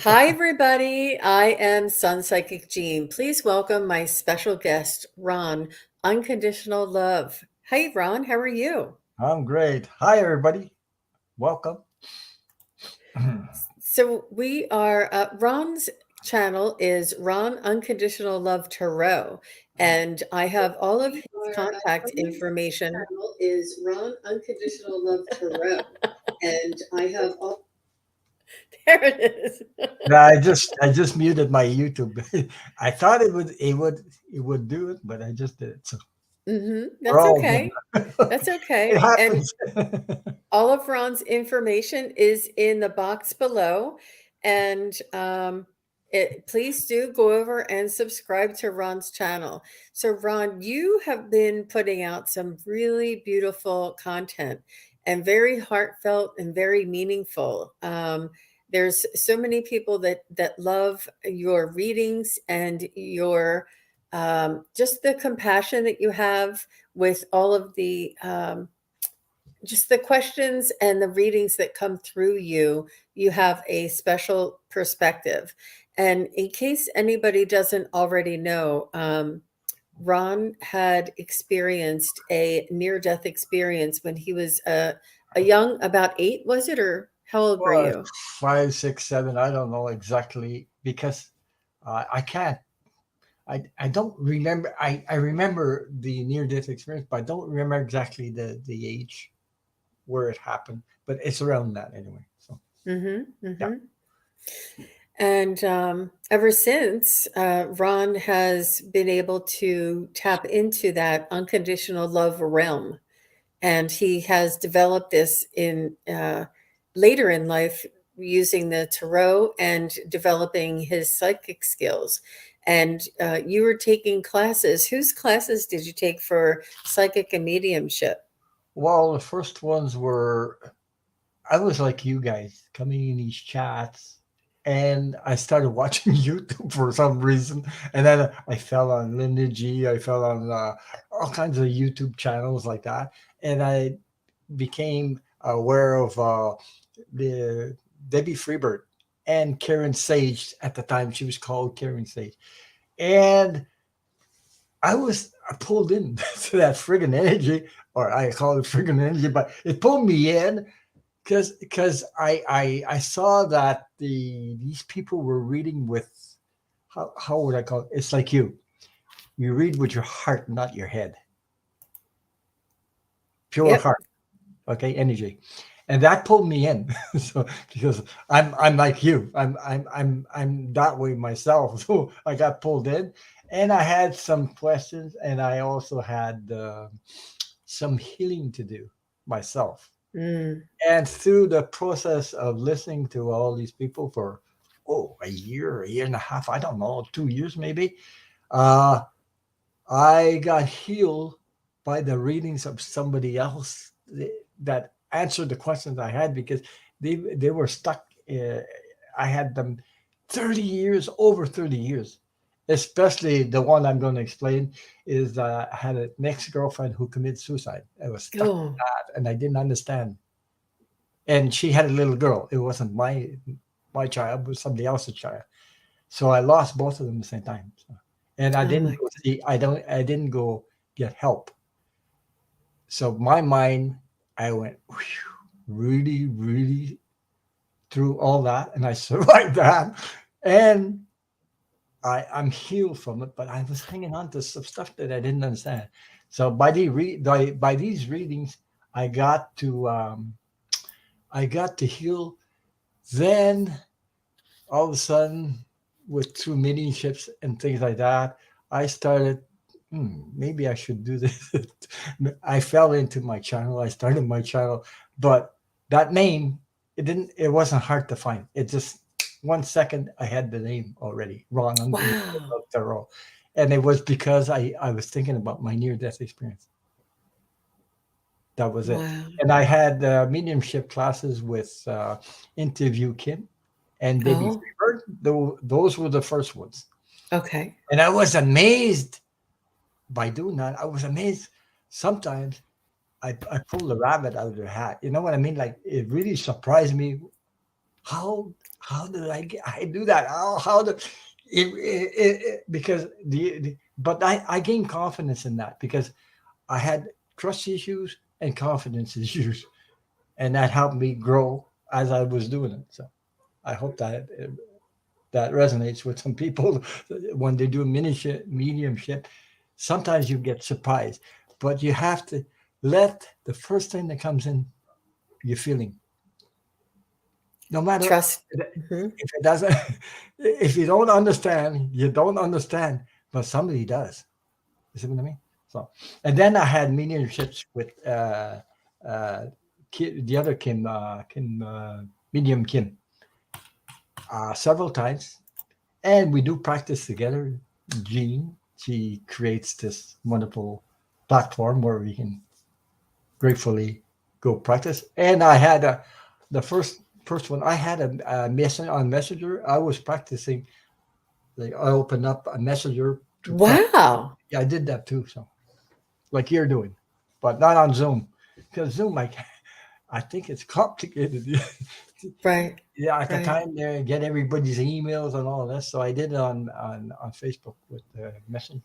Hi, everybody. I am Sun Psychic Jean. Please welcome my special guest, Ron, Unconditional Love. Hey, Ron, how are you? I'm great. Hi, everybody. Welcome. So, Ron's channel is Ron Unconditional Love Tarot, and I have all of his contact Ron's information. channel is Ron Unconditional Love Tarot, and I have all. There it is. No, I just muted my YouTube. I thought it would do it, but I just did it. So we're That's all good. okay. That's It okay. And happens. all of Ron's information is in the box below. And please do go over and subscribe to Ron's channel. So, Ron, you have been putting out some really beautiful content and very heartfelt and very meaningful. There's so many people that love your readings and your just the compassion that you have with all of the just the questions and the readings that come through you. You have a special perspective. And in case anybody doesn't already know, Ron had experienced a near-death experience when he was a young, about 8, was it, or how old were Well, you? 5, 6, 7. I don't know exactly because I can't. I don't remember. I remember the near death experience, but I don't remember exactly the age where it happened. But it's around that anyway. So Mm-hmm. yeah. Mm-hmm. And ever since, Ron has been able to tap into that unconditional love realm. And he has developed this in later in life using the tarot and developing his psychic skills. And you were taking classes. Whose classes did you take for psychic and mediumship? Well, the first ones were I was like you guys coming in these chats, and I started watching YouTube for some reason, and then I fell on Lineage. I fell on all kinds of YouTube channels like that, and I became aware of the Debbie Freebird and Karen Sage at the time. She was called Karen Sage, and I was pulled in to that friggin' energy, or I call it friggin' energy, but it pulled me in because I saw that these people were reading with how would I call it? It's like you read with your heart, not your head, pure Yep. heart. Okay, energy, and that pulled me in. So because I'm like you, I'm that way myself. So I got pulled in, and I had some questions, and I also had some healing to do myself. Mm. And through the process of listening to all these people for a year and a half, I don't know, 2 years maybe, uh, I got healed by the readings of somebody else that answered the questions I had because they were stuck. I had them 30 years, over 30 years. Especially the one I'm going to explain is I had an ex girlfriend who committed suicide. I was stuck with Oh, that, and I didn't understand, and she had a little girl. It wasn't my child, it was somebody else's child. So I lost both of them at the same time. So, and I oh didn't my. go see. I didn't go get help. So my mind, I went whew, really, really through all that, and I survived that, and I'm healed from it. But I was hanging on to some stuff that I didn't understand. So by these readings, I got to I got to heal. Then all of a sudden, with through mediumships and things like that, I started. Maybe I should do this. I fell into my channel. I started my channel, but that name, it didn't. It wasn't hard to find. It just 1 second I had the name already. Ron Wow. Unconditional Tarot, and it was because I was thinking about my near death experience. That was it. Wow. And I had mediumship classes with Interview Kim and Debbie Oh, Freeberg. Those were the first ones. okay. And I was amazed by doing that. I was amazed. Sometimes I pulled a rabbit out of their hat. You know what I mean? Like it really surprised me how did I do that? How did because but I gained confidence in that because I had trust issues and confidence issues, and that helped me grow as I was doing it. So I hope that resonates with some people when they do mediumship. Sometimes you get surprised, but you have to let the first thing that comes in your feeling, no matter Trust. Mhm. if it doesn't, if you don't understand, you don't understand, but somebody does. You see what I mean? So, and then I had mediumships with uh, the other medium Kim, several times, and we do practice together. Jean, she creates this wonderful platform where we can gratefully go practice. And I had the first one. I had a message on Messenger. I was practicing. Like I opened up a Messenger to practice. Wow. Yeah, I did that too. So like you're doing, but not on Zoom because Zoom, I think it's complicated. Right. Yeah, at the Right. time there, get everybody's emails and all this. So I did it on Facebook with Messenger.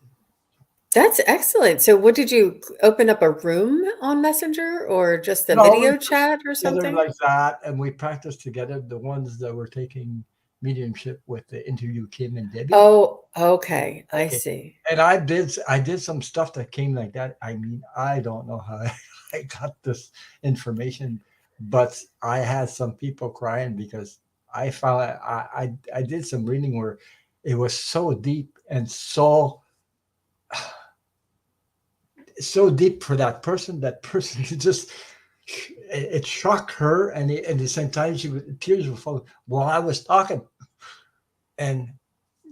That's excellent. So what did you open up a room on Messenger or just a No, we video chat or together something? like that, and we practiced together. The ones that were taking mediumship with the interview Kim and Debbie. Oh, okay. I Okay, see. and I did some stuff that came like that. I mean, I don't know how I got this information, but I had some people crying because I found I did some reading where it was so deep and so deep for that person. That person just it shocked her, and at the same time, tears were falling while I was talking. And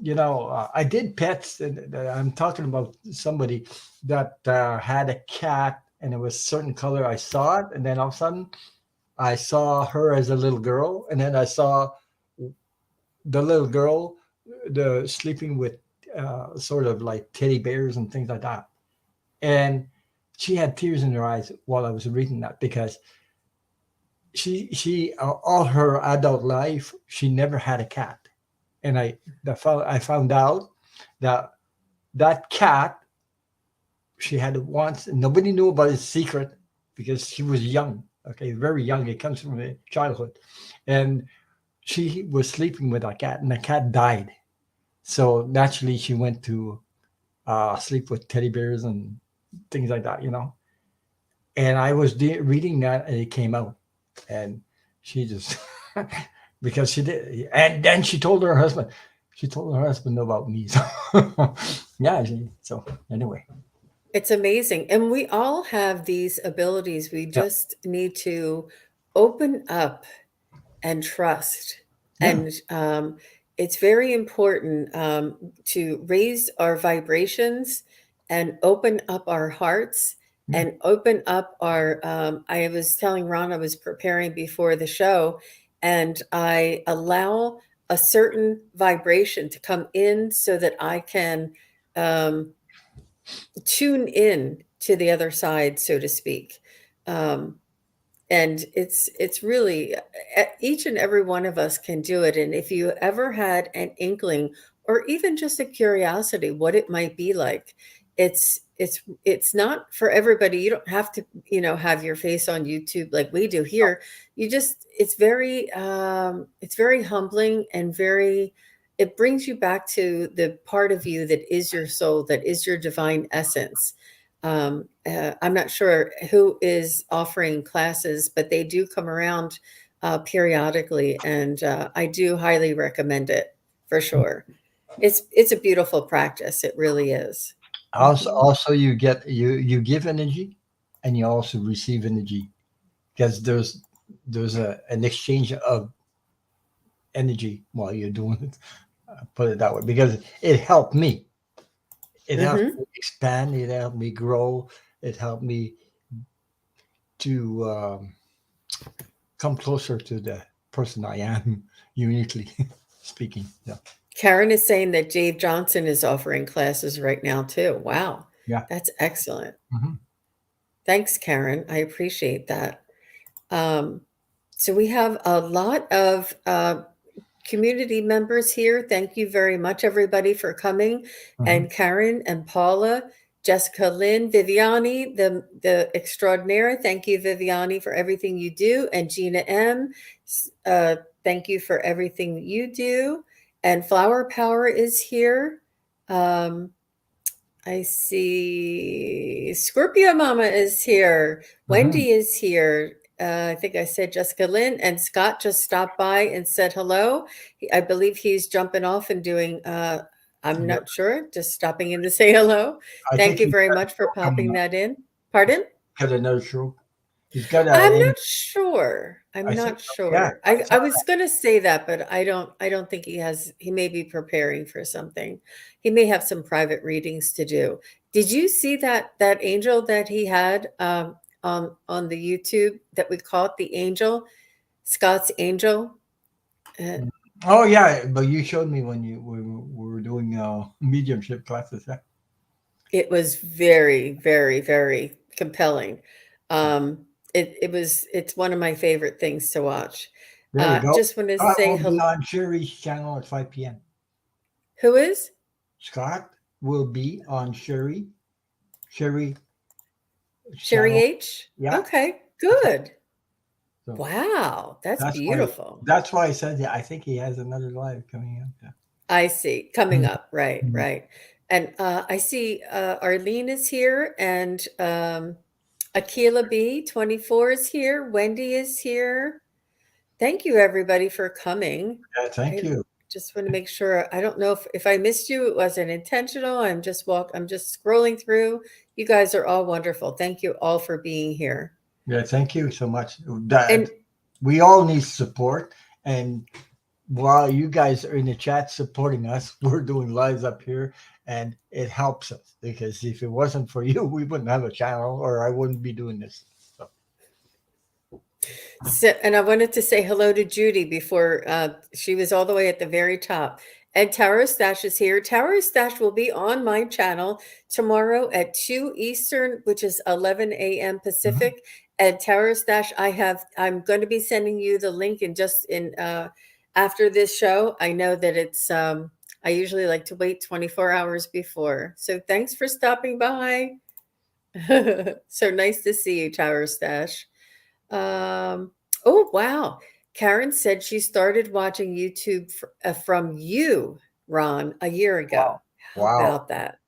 I did pets. And I'm talking about somebody that had a cat, and it was a certain color. I saw it, and then all of a sudden, I saw her as a little girl, and then I saw the little girl, the sleeping with sort of like teddy bears and things like that. And she had tears in her eyes while I was reading that because she all her adult life she never had a cat, and I found out that that cat she had it once, and nobody knew about his secret because she was young. Okay, very young. It comes from a childhood, and she was sleeping with that cat, and the cat died. So naturally, she went to sleep with teddy bears and things like that. And I was reading that, and it came out, and she just because she did, and then she told her husband. She told her husband about me. So yeah. So anyway, It's amazing. And we all have these abilities. We yeah, just need to open up and trust. yeah, And it's very important to raise our vibrations and open up our hearts yeah. and open up our. I was telling Ron, I was preparing before the show, and I allow a certain vibration to come in so that I can um, tune in to the other side, so to speak. Um, and it's really each and every one of us can do it. And if you ever had an inkling or even just a curiosity what it might be like, it's not for everybody. You don't have to, have your face on YouTube like we do here. You just it's very humbling and very it brings you back to the part of you that is your soul, that is your divine essence. I'm not sure who is offering classes, but they do come around periodically, and I do highly recommend it for sure. It's a beautiful practice. It really is. Also, Hmm. also you give energy, and you also receive energy because there's an exchange of energy while you're doing it. Put it that way because it helped me. It helped Hmm. me expand. It helped me grow. It helped me to come closer to the person I am, uniquely speaking. Yeah, Karen is saying that Dave Johnson is offering classes right now too. Wow, yeah. that's excellent. Hmm. Thanks, Karen. I appreciate that. Um, So we have a lot of community members here. Thank you very much, everybody, for coming. And Karen and Paula, Jessica Lynn, Viviani, the extraordinaire. Thank you, Viviani, for everything you do. And Gina M., thank you for everything you do. And Flower Power is here. I see Scorpio Mama is here. Wendy is here. I think I said Jessica Lynn, and Scott just stopped by and said hello. I believe he's jumping off and doing, I'm Yeah, not sure, just stopping in to say hello. I think Thank you he's very got a much for show coming popping up. that in. Pardon? Got another show. He's got I'm a. not sure. I'm I think not so. Yeah, sure. I I saw was gonna say that, but I don't think he may be preparing for something. He may have some private readings to do. Did you see that angel that he had on the YouTube that we caught the angel, Scott's angel? Uh, that. Oh yeah, but you showed me when we were doing mediumship classes. Yeah. it was very, very, very compelling. It's one of my favorite things to watch. There we go. Just want to Scott say will be hello. on Sherry's channel at 5 p.m. Who is? Scott will be on Sherry's Sherry channel. H? Yeah. Okay, That's right. good. So Wow, that's that's why beautiful. that's why I said yeah, I think he has another live coming up. Yeah. I see. Coming Mhm. up, right, Mhm. right. And I see Arlene is here, and Akila B 24 is here. Wendy is here. Thank you, everybody, for coming. Yeah, thank I you. just want to make sure. I don't know if I missed you. It wasn't intentional. I'm just scrolling through. You guys are all wonderful. Thank you all for being here. Yeah, thank you so much. That And we all need support, and while you guys are in the chat supporting us, we're doing lives up here, and it helps us because if it wasn't for you, we wouldn't have a channel, or I wouldn't be doing this. So, So, and I wanted to say hello to Judy before she was all the way at the very top. And Tarot Stash is here. Tarot Stash will be on my channel tomorrow at 2 Eastern, which is 11 a.m. mhm. Pacific. And Tarot Stash, I'm going to be sending you the link and just in after this show. I know that it's I usually like to wait 24 hours before. So thanks for stopping by. So nice to see you, Tower Stash. Um, oh, wow. Karen said she started watching YouTube from you, Ron, a year ago. Wow, How wow, about that?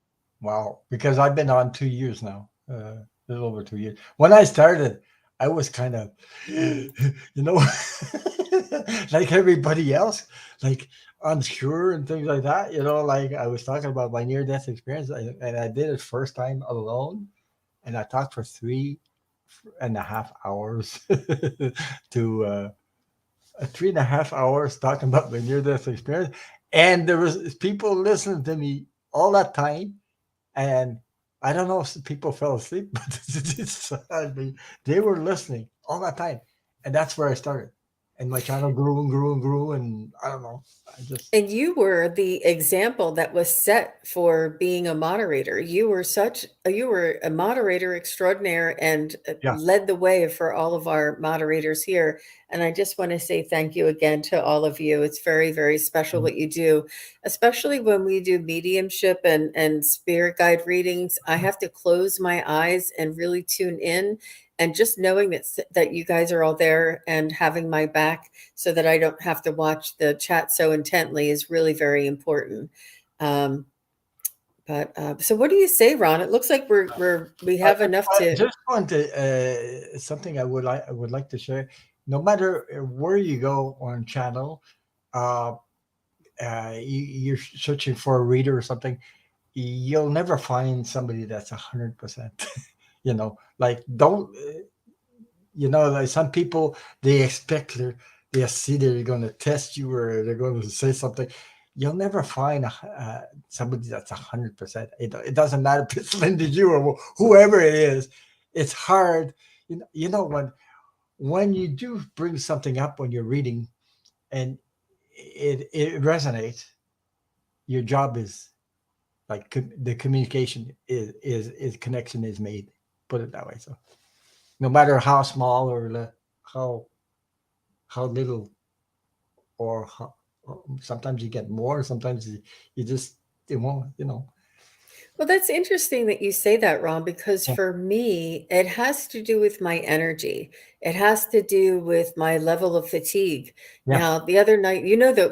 wow! Because I've been on 2 years now, a little over 2 years. When I started, I was kind of, know, like everybody else, like unsure and things like that. Like I was talking about my near-death experience, and I did it first time alone, and I talked for 3.5 hours to 3.5 hours talking about my near-death experience, and there was people listening to me all that time, and I don't know if people fell asleep, but I mean, they were listening all that time, and that's where I started, and my channel grew and grew and grew, and I don't know, I just And you were the example that was set for being a moderator. You were a moderator extraordinaire and yeah. led the way for all of our moderators here. And I just want to say thank you again to all of you. It's very, very special Mhm. what you do, especially when we do mediumship and spirit guide readings. I have to close my eyes and really tune in. And just knowing that you guys are all there and having my back so that I don't have to watch the chat so intently is really very important. Um, but so, what do you say, Ron? It looks like we I have enough I to. just want to something I would like to share. No matter where you go on channel, uh, you're searching for a reader or something, you'll never find somebody that's 100%. Like don't like some people they expect they see they're going to test you or they're going to say something. You'll never find somebody that's 100%. It doesn't matter if it's Linda you or whoever it is. It's hard. When you do bring something up when you're reading and it resonates, your job is like the communication is connection is made. Put it that way. So no matter how small or how how little, or how, sometimes you get more, sometimes you just, you won't, you know. Well, that's interesting that you say that, Ron, because Yeah, for me, it has to do with my energy. It has to do with my level of fatigue. yeah, Now, the other night,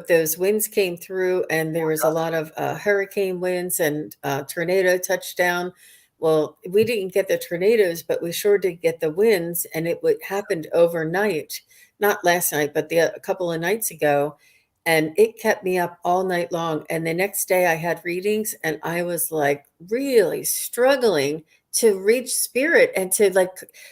those winds came through and there was a lot of hurricane winds and tornado touchdown. Well, we didn't get the tornadoes, but we sure did get the winds, and happened overnight, not last night, but a couple of nights ago. And it kept me up all night long. And the next day I had readings, and I was like really struggling to reach spirit and to like,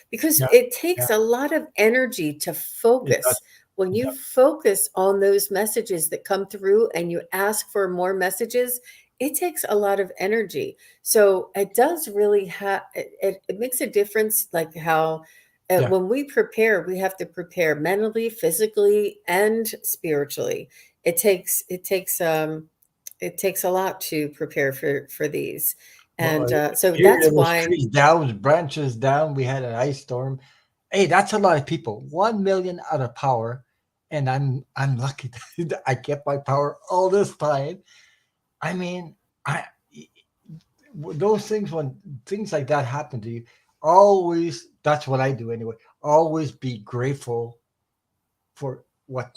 because yeah, it yeah. takes a lot of energy to It does. focus. When It you does. focus on those messages that come through and you ask for more messages, it takes a lot of energy. So it does really it makes a difference, like how Yeah. when we prepare, we have to prepare mentally, physically, and spiritually. It takes a lot to prepare for these, Well, and so here that's there was why. trees down, branches down. We had an ice storm. Hey, that's a lot of people. 1 million out of power, and I'm lucky that I kept my power all this time. I mean, I those things, when things like that happen to you, always, that's what I do anyway. Always be grateful for what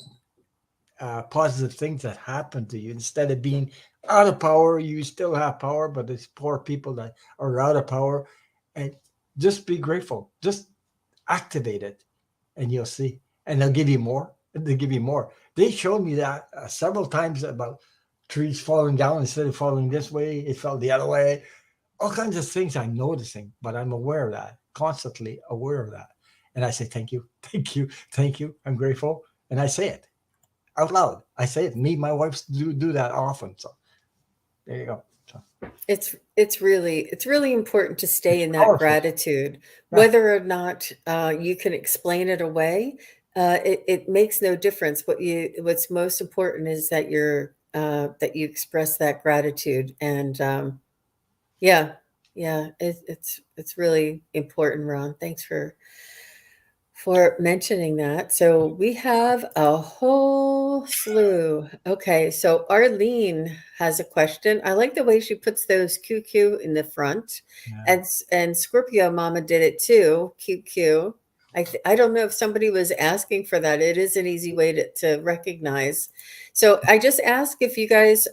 positive things that happen to you, instead of being out of power. You still have power, but there's poor people that are out of power, and just be grateful. Just activate it, and you'll see. And they'll give you more. They'll give you more. They showed me that several times, about trees falling down. Instead of falling this way, it fell the other way. All kinds of things I'm noticing, but I'm aware of that, constantly aware of that. And I say, thank you, thank you, thank you. I'm grateful. And I say it out loud. I say it. Me, and my wife do that often. So there you go. So It's really important to stay it's in that powerful. gratitude, Yeah. whether or not you can explain it away. It makes no difference. What's most important is that you express that gratitude, and yeah, yeah, it's really important, Ron. Thanks for mentioning that. So we have a whole slew. Okay, so Arlene has a question. I like the way she puts those QQ in the front, Yeah. and Scorpio Mama did it too. QQ. I don't know if somebody was asking for that. It is an easy way to recognize. So I just ask if you guys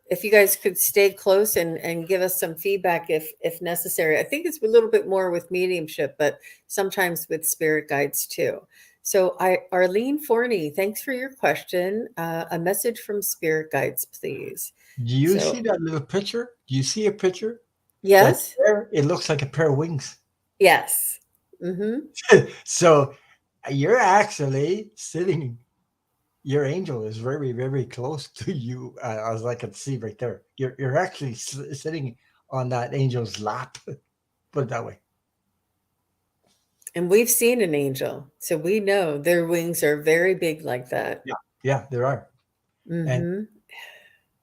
if you guys could stay close and give us some feedback if necessary. I think it's a little bit more with mediumship, but sometimes with spirit guides too. So Arlene Forney, thanks for your question. A message from spirit guides, please. Do you see So that little picture? Do you see a picture that's yes, there? It looks like a pair of wings. yes. Mm-hmm. So you're actually sitting. Your angel is very, very close to you, as I can see right there. You're actually sitting on that angel's lap. Put it that way. And we've seen an angel, so we know their wings are very big like that. Yeah. Yeah, there are. And Mm-hmm.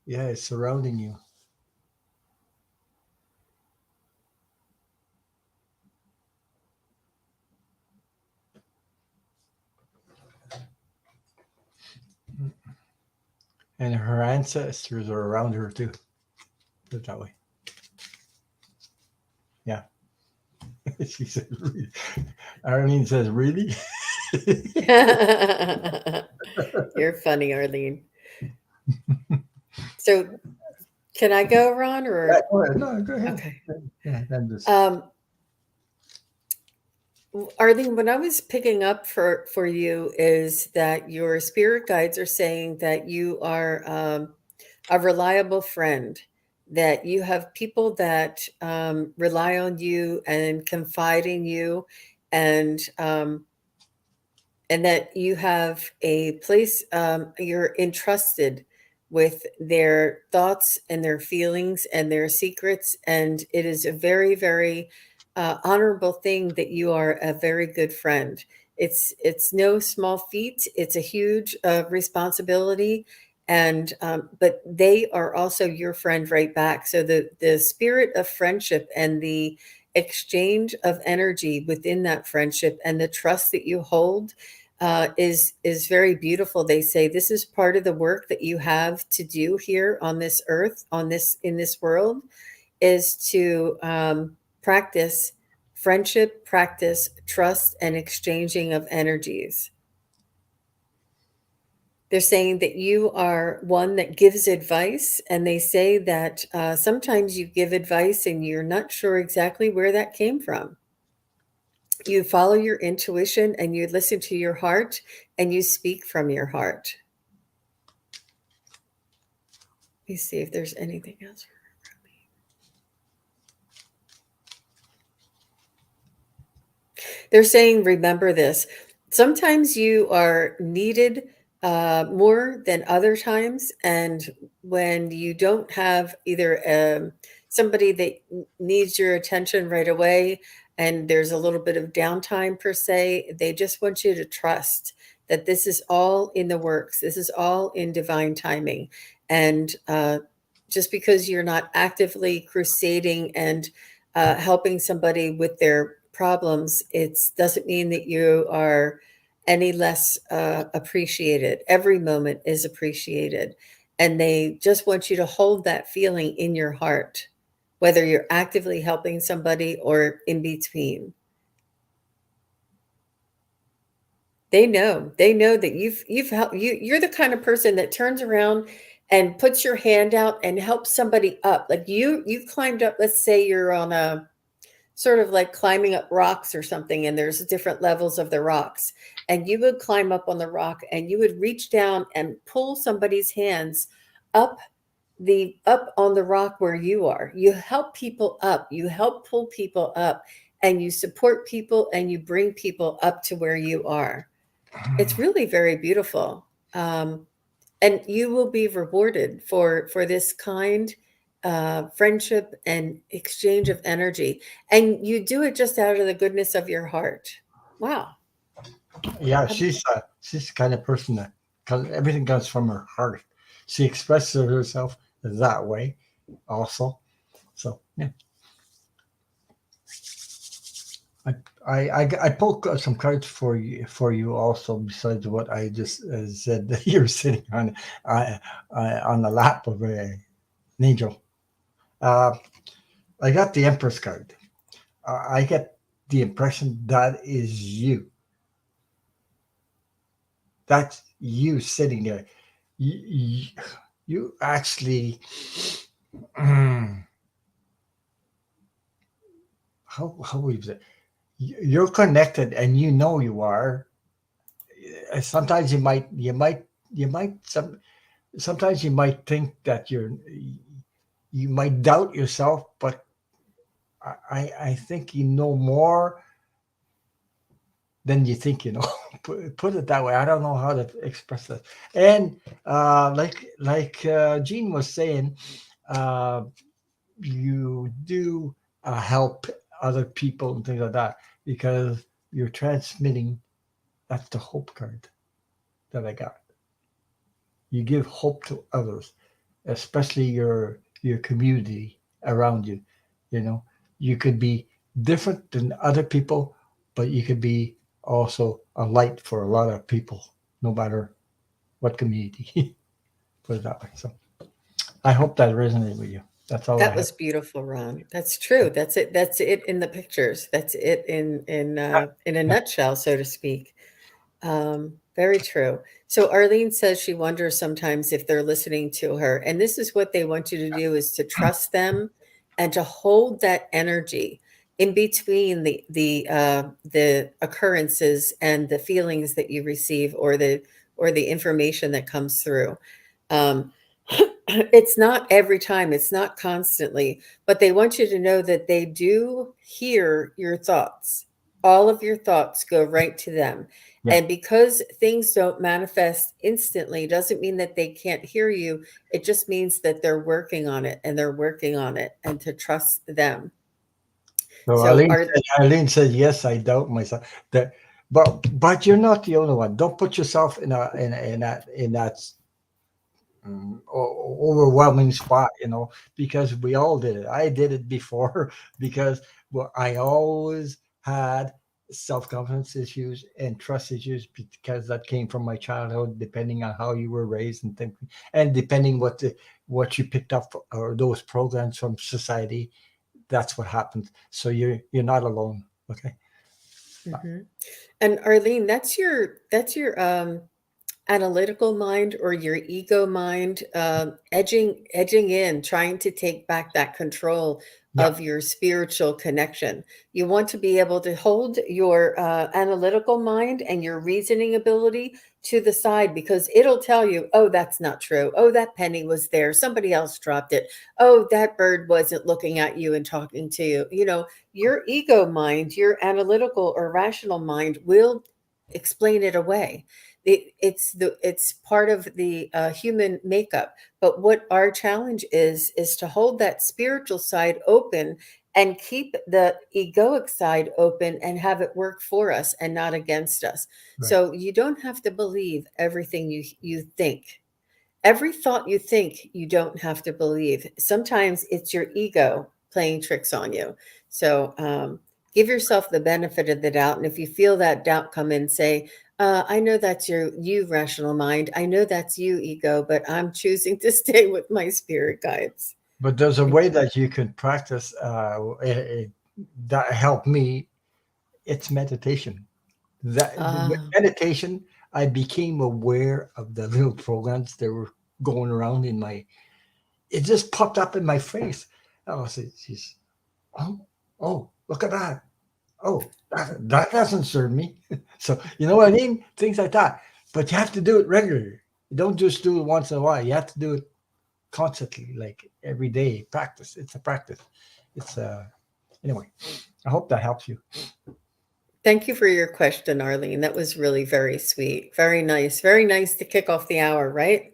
yeah, it's surrounding you. And her ancestors are around her too. Put it that way. Yeah. She said, really? Arlene says, really? You're funny, Arlene. So can I go, Ron, Yeah, or go ahead. No, go ahead. okay? Yeah, I'm just. Um, Arlene, what I was picking up for you is that your spirit guides are saying that you are a reliable friend, that you have people that rely on you and confide in you, and that you have a place, you're entrusted with their thoughts and their feelings and their secrets, and it is a very, very honorable thing that you are a very good friend. It's no small feat. It's a huge responsibility, and but they are also your friend right back. So the spirit of friendship and the exchange of energy within that friendship and the trust that you hold, is very beautiful. They say this is part of the work that you have to do here on this earth, on this in this world, is to practice friendship, practice trust, and exchanging of energies. They're saying that you are one that gives advice, and they say that sometimes you give advice and you're not sure exactly where that came from. You follow your intuition and you listen to your heart and you speak from your heart. Let me see if there's anything else. They're saying, remember this. Sometimes you are needed more than other times. And when you don't have either somebody that needs your attention right away, and there's a little bit of downtime per se, they just want you to trust that this is all in the works. This is all in divine timing. And just because you're not actively crusading and helping somebody with their problems, it doesn't mean that you are any less appreciated. Every moment is appreciated. And they just want you to hold that feeling in your heart, whether you're actively helping somebody or in between. They know that you've helped you're the kind of person that turns around and puts your hand out and helps somebody up. Like you climbed up, let's say you're on a sort of like climbing up rocks or something, and there's different levels of the rocks, and you would climb up on the rock and you would reach down and pull somebody's hands up up on the rock where you are. You help people up, you help pull people up, and you support people and you bring people up to where you are. It's really very beautiful. And you will be rewarded for this kind friendship and exchange of energy, and you do it just out of the goodness of your heart. Wow. Yeah, Um, she's the kind of person that everything comes from her heart. She expresses herself that way, also. So yeah, I I pulled some cards for you also. Besides what I just said, that you're sitting uh, on the lap of an angel. Uh, I got the Empress card. I get the impression that is you. That's you sitting there. You, you actually, how would you say? You're connected, and you know you are. Sometimes you might sometimes you might think that you might doubt yourself, but I think you know more than you think you know. Put it that way. I don't know how to express that. And like Jean was saying, uh, you do help other people and things like that because you're transmitting. That's the hope card that I got. You give hope to others, especially your community around you. You know, you could be different than other people, but you could be also a light for a lot of people, no matter what community. Put it that way. So I hope that resonated with you. That's all I that have. was beautiful, Ron. That's true. That's it in the pictures. That's it in a nutshell, so to speak. Very true. So Arlene says she wonders sometimes if they're listening to her. And this is what they want you to do, is to trust them and to hold that energy in between the occurrences and the feelings that you receive, or the information that comes through. Um, it's not every time, it's not constantly, but they want you to know that they do hear your thoughts. All of your thoughts go right to them. Yeah. And because things don't manifest instantly doesn't mean that they can't hear you. It just means that they're working on it, and they're working on it, and to trust them. So So are Arlene said, yes, I doubt myself. That, but you're not the only one. Don't put yourself in that overwhelming spot, because we all did it. I did it before because, well, I always had self-confidence issues and trust issues because that came from my childhood, depending on how you were raised and think, and depending what you picked up or those programs from society. That's what happens. So you're not alone. Okay. Hmm. And Arlene, that's your analytical mind or your ego mind edging in, trying to take back that control Yeah. of your spiritual connection. You want to be able to hold your analytical mind and your reasoning ability to the side, because it'll tell you, oh, that's not true. Oh, that penny was there. Somebody else dropped it. Oh, that bird wasn't looking at you and talking to you. Your ego mind, your analytical or rational mind will explain it away. It's part of the human makeup. But what our challenge is to hold that spiritual side open and keep the egoic side open and have it work for us and not against us. Right. So you don't have to believe everything you think. Every thought you think, you don't have to believe. Sometimes it's your ego playing tricks on you. So give yourself the benefit of the doubt. And if you feel that doubt come in, say, I know that's you rational mind. I know that's you ego, but I'm choosing to stay with my spirit guides. But there's a way that you can practice that helped me. It's meditation. That with Ah, meditation, I became aware of the little programs that were going around in my. It just popped up in my face. I was like, "Geez, oh, oh, look at that! Oh, that doesn't serve me." So you know what I mean? Things like that. But you have to do it regularly. You don't just do it once in a while. You have to do it constantly, like every day. Practice. It's a practice. It's anyway. I hope that helps you. thank you for your question, Arlene. That was really very sweet. Very nice. Very nice to kick off the hour, right?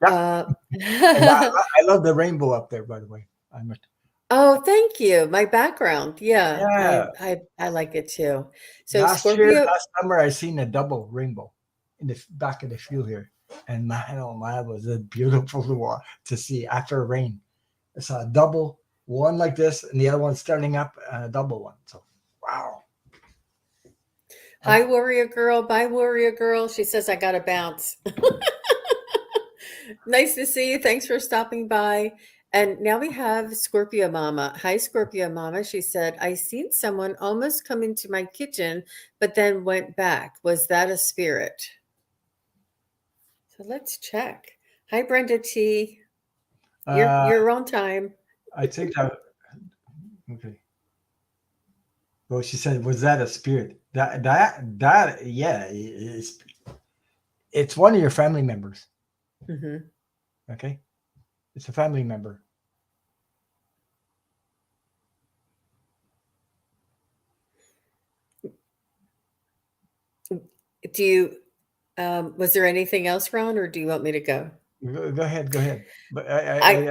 Yeah, Uh, and I love the rainbow up there. By the way, I'm a, Oh, thank you. My background. Yeah, yeah. I like it too. So Scorpio, Last summer, I seen a double rainbow in the back of the field here, and man, oh man, was it beautiful to see after rain. I saw a double, one like this, and the other one starting up, and a double one. So, wow. I, hi warrior girl, bye warrior girl. She says I gotta bounce. Nice to see you. Thanks for stopping by. And now we have Scorpio Mama. Hi, Scorpio Mama. She said, I seen someone almost come into my kitchen, but then went back. Was that a spirit? So let's check. Hi, Brenda T. uh, You're on time. I think that okay. Well, she said, "Was that a spirit?" Yeah, it's one of your family members. Hmm. Okay, it's a family member. Do you was there anything else, Ron, or do you want me to go? Go ahead, go ahead. But I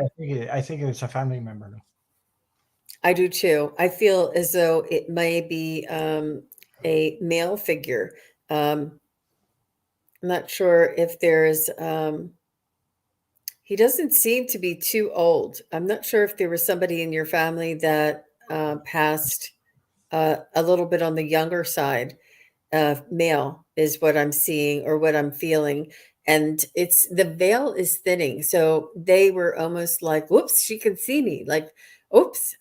I think it's a family member. No? I do too. I feel as though it may be a male figure. Um, I'm not sure if there's. He doesn't seem to be too old. I'm not sure if there was somebody in your family that passed a little bit on the younger side. Male is what I'm seeing or what I'm feeling. And it's the veil is thinning. So they were almost like, whoops, she can see me. Like, oops,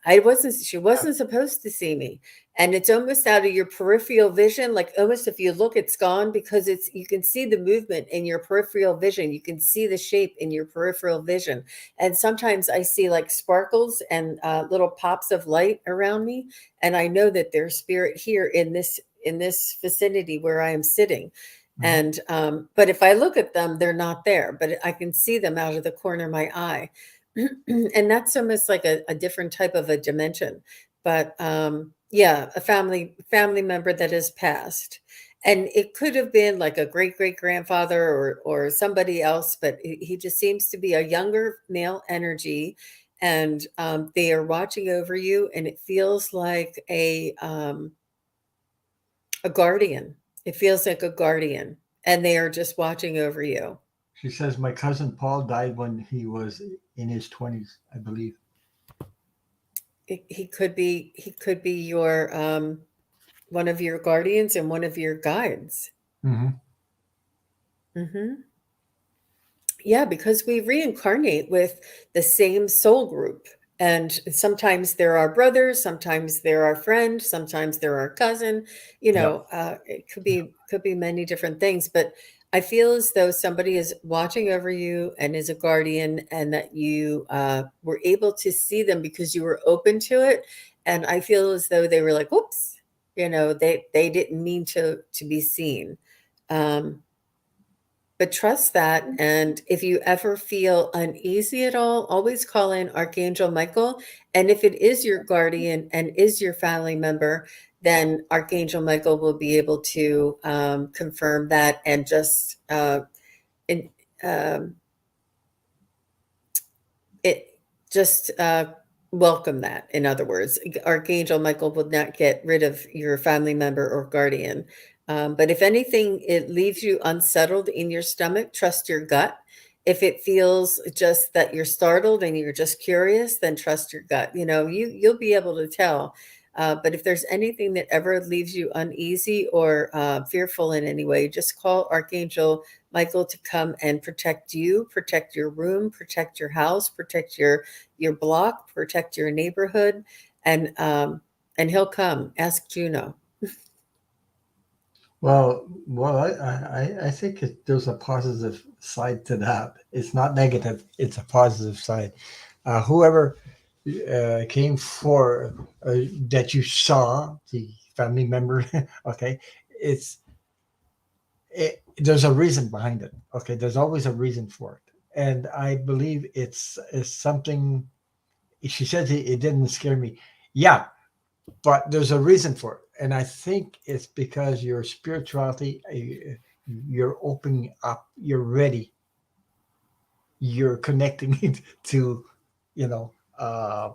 she wasn't supposed to see me. And it's almost out of your peripheral vision. Like almost if you look, it's gone because you can see the movement in your peripheral vision. You can see the shape in your peripheral vision. And sometimes I see like sparkles and little pops of light around me. And I know that there's spirit here in this vicinity where I am sitting. Mhm. And but if I look at them, they're not there, but I can see them out of the corner of my eye. And that's almost like a different type of a dimension. But yeah, a family member that has passed. And it could have been like a great great grandfather or somebody else, but he just seems to be a younger male energy, and they are watching over you, and it feels like a guardian. It feels like a guardian, and they are just watching over you. She says my cousin Paul died when he was in his 20s, I believe. He could be your one of your guardians and one of your guides. Mm-hmm. Hmm. Yeah, because we reincarnate with the same soul group. And sometimes they're our brothers, sometimes they're our friend, sometimes they're our cousin. Yeah. It could be many different things. But I feel as though somebody is watching over you and is a guardian, and that you were able to see them because you were open to it. And I feel as though they were like, "Whoops," they didn't mean to be seen. Um, but trust that. And if you ever feel uneasy at all, always call in Archangel Michael. And if it is your guardian and is your family member, then Archangel Michael will be able to confirm that and just in, um, it just welcome that. In other words, Archangel Michael would not get rid of your family member or guardian. But if anything, it leaves you unsettled in your stomach, trust your gut. If it feels just that you're startled and you're just curious, then trust your gut. You'll be able to tell. But if there's anything that ever leaves you uneasy or fearful in any way, just call Archangel Michael to come and protect you, protect your room, protect your house, protect your block, protect your neighborhood, and he'll come. Ask Juno. Well, I think there's a positive side to that. It's not negative. It's a positive side. Whoever came for that you saw the family member, okay, it's there's a reason behind it. Okay, there's always a reason for it, and I believe it's something. She said it didn't scare me. Yeah, but there's a reason for it, and I think it's because your spirituality, you're opening up, you're ready, you're connecting it to, you know, uh,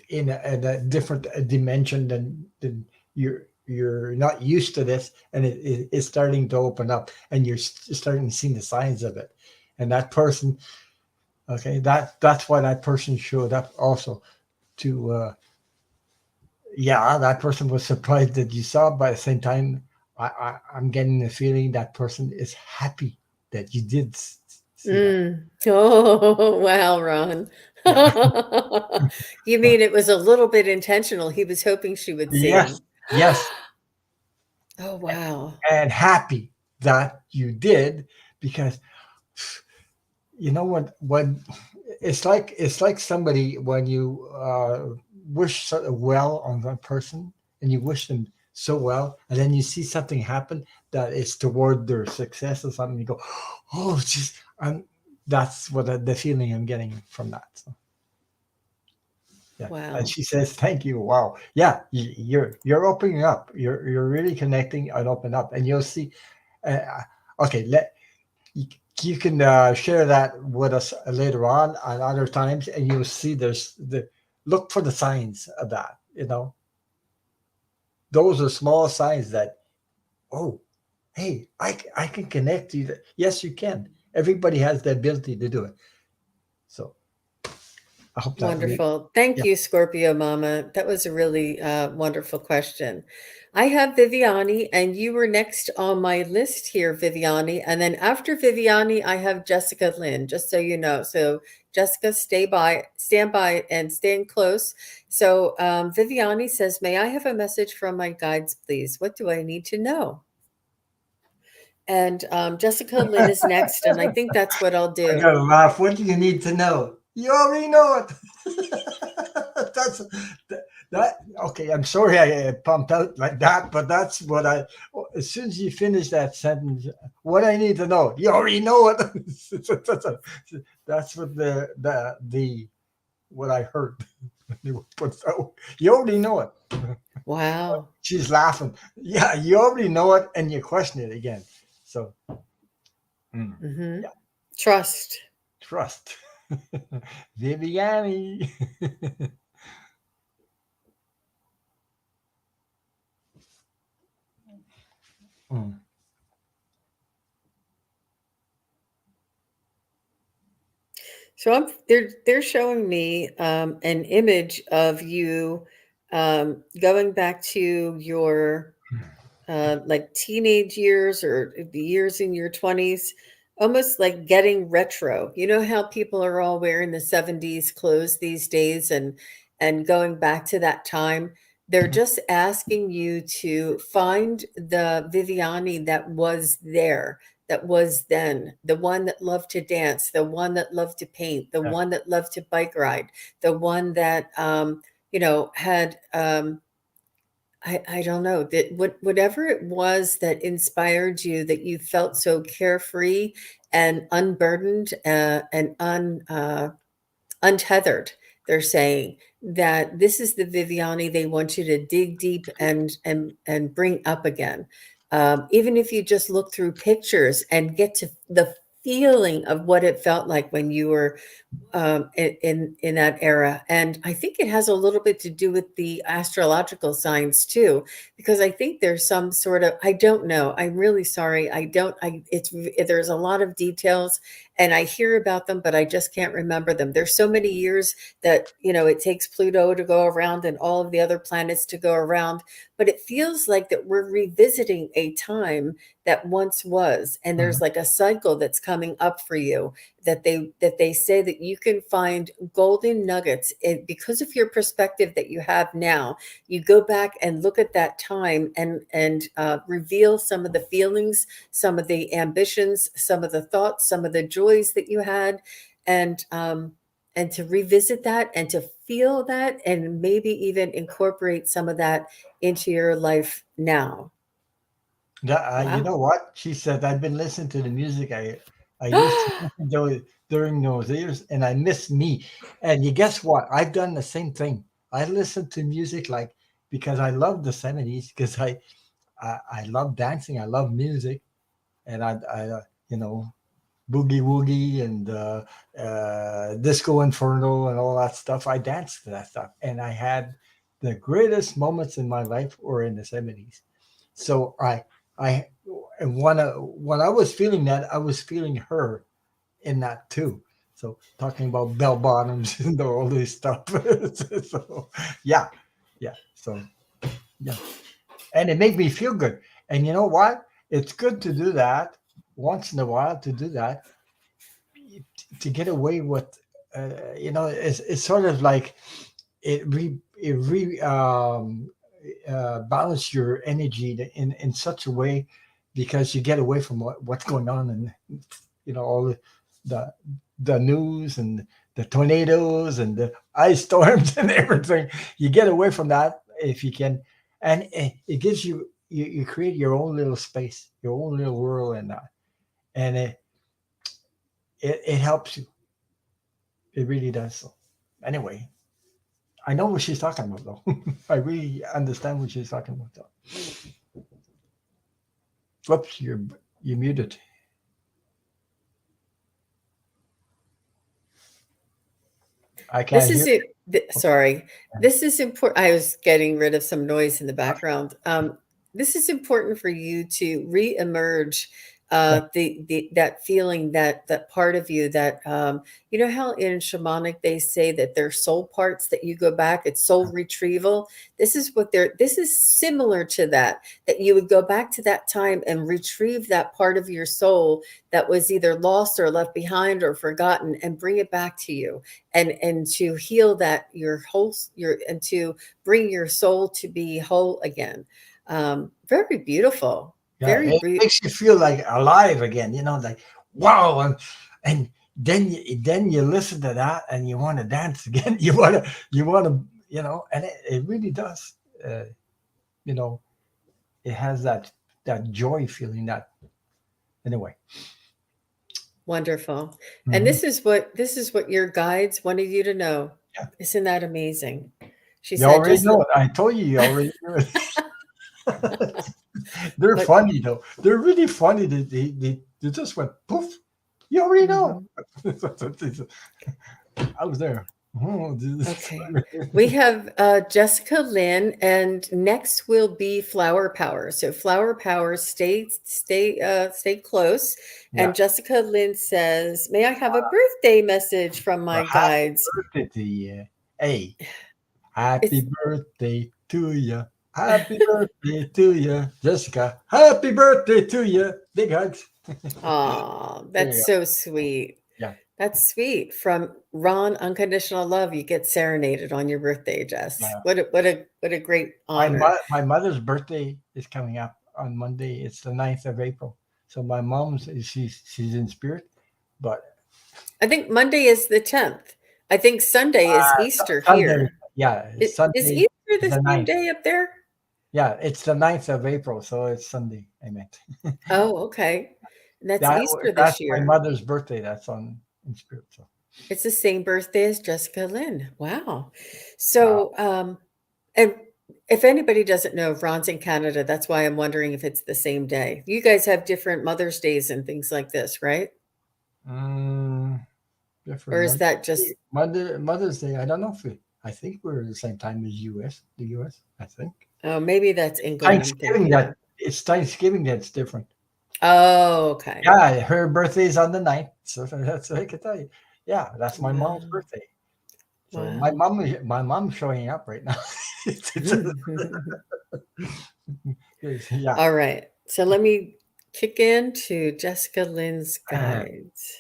in a different dimension than you're not used to this, and it's starting to open up, and you're starting to see the signs of it, and that person, okay, that's why that person showed up also to. Yeah, that person was surprised that you saw, but at the same time, I'm getting the feeling that person is happy that you did see that. Mm. Oh, wow, Ron. Yeah. You mean it was a little bit intentional? He was hoping she would see Yes. him. Yes. Oh, wow. And happy that you did, because you know when it's like somebody when you wish well on that person, and you wish them so well, and then you see something happen that is toward their success or something, you go, oh, just that's what the feeling I'm getting from that. So yeah, and Wow. she says thank you. Wow, yeah, you're opening up, you're really connecting and open up, and you'll see. uh, okay, you, you can share that with us later on other times, and you'll see there's the look for the signs of that. Those are small signs that, oh, hey, I can connect to you. Yes, you can. Everybody has the ability to do it. So I hope that really, Wonderful. Thank yeah. you, Scorpio Mama. That was a really wonderful question. I have Viviani, and you were next on my list here, Viviani. And then after Viviani, I have Jessica Lynn, just so you know. So, Jessica, stand by, and stand close. So, Viviani says, may I have a message from my guides, please? What do I need to know? And Jessica Lynn is next, and I think that's what I'll I do. gotta laugh. What do you need to know? You already know it. That's that. Okay, I'm sorry I pumped out like that, but that's what I. As soon as you finish that sentence, what I need to know, you already know it. That's what the what I heard. So you already know it. Wow. She's laughing. Yeah, you already know it, and you question it again. So Hmm. yeah, Trust. trust. Viviani. Mm. So they're showing me an image of you going back to your like teenage years or the years in your 20s, almost like getting retro. You know how people are all wearing the 70s clothes these days, and going back to that time. They're just asking you to find the Viviani that was there, that was then, the one that loved to dance, the one that loved to paint, the Yeah. one that loved to bike ride, the one that had I don't know that whatever it was that inspired you, that you felt so carefree and unburdened, untethered. They're saying that this is the Viviani they want you to dig deep and bring up again. Even if you just look through pictures and get to the feeling of what it felt like when you were in that era. And I think it has a little bit to do with the astrological signs too, because I think there's some sort of, I don't know. I'm really sorry. I don't. There's a lot of details, and I hear about them, but I just can't remember them. There's so many years that it takes Pluto to go around and all of the other planets to go around. But it feels like that we're revisiting a time that once was, and Mhm. there's like a cycle that's coming up for you, that they say that you can find golden nuggets because of your perspective that you have now. You go back and look at that time and reveal some of the feelings, some of the ambitions, some of the thoughts, some of the joys that you had, and to revisit that and to feel that, and maybe even incorporate some of that into your life now. Yeah, you Wow. know what? She said, I've been listening to the music I used to listen to during those years, and I miss me. And you guess what? I've done the same thing. I listen to music like because I love the 70s because I love dancing, I love music, and you know boogie woogie and disco inferno and all that stuff. I danced to that stuff, and I had the greatest moments in my life were in the 70s. So I and when I was feeling that, I was feeling her in that too. So talking about bell bottoms and all this stuff. So yeah, yeah. So yeah, and it made me feel good. And you know what? It's good to do that once in a while. To do that, to get away with, it's sort of like it balance your energy in such a way, because you get away from what's going on, and all the the news and the tornadoes and the ice storms and everything. You get away from that if you can, and it gives you create your own little space, your own little world, and it helps you. It really does. So anyway, I know what she's talking about, though. I really understand what she's talking about, though. Whoops, you muted. I This can't is hear. it. Sorry. This is important. I was getting rid of some noise in the background. This is important for you to re-emerge Yeah, the that feeling, that part of you that how in shamanic they say that there's soul parts that you go back. It's soul retrieval. This is similar to that you would go back to that time and retrieve that part of your soul that was either lost or left behind or forgotten, and bring it back to you, and to heal that your whole your and to bring your soul to be whole again. Very beautiful. yeah. Very It makes you feel like alive again. Like wow, and then you listen to that and you want to dance again. You want to and it really does. Uh, you know, it has that joy feeling. That anyway. wonderful. And Hmm. this is what your guides wanted you to know. Yeah, Isn't that amazing? She you said already just know it. I told you, you already knew it. They're what. funny though. They're really funny. They just went poof. You already know Mhm. it. I was there. Oh, this- Okay. We have Jessica Lynn, and next will be Flower Power. So Flower Power, stay close. yeah. And Jessica Lynn says, "May I have a birthday message from Well, my happy guides?" birthday to you. Hey, Happy It's birthday to you. Happy birthday to you, Jessica. Happy birthday to you. Big hugs. oh, There you that's go. so sweet. Yeah. That's sweet. From Ron Unconditional Love, you get serenaded on your birthday, Jess. Yeah. What a great honor. My mother's birthday is coming up on Monday. It's the 9th of April. So my mom's she's in spirit, but I think Monday is the 10th. I think Sunday is Easter Sunday, here. yeah, it's Is Sunday Easter is the the same 9th. day up there? Yeah, it's the 9th of April, so it's Sunday, I meant. Oh, okay. And that's That Easter this that's my year. mother's birthday. That's on in spirit. So It's the same birthday as Jessica Lynn. Wow. wow. So, and if anybody doesn't know, Ron's in Canada. That's why I'm wondering if it's the same day. You guys have different Mother's Days and things like this, right? Mm, Or different is that just, Mother's Day. I don't know if I think we're at the same time as the US. I think oh, maybe that's England I'm Thanksgiving thinking of. that it's Thanksgiving that's different. Oh, okay. Yeah, her birthday is on the 9th, so that's what I can tell you. Yeah, that's my mom's Wow. birthday. So Wow. my mom's showing up right now. It's yeah. All right. So let me kick into Jessica Lynn's guides.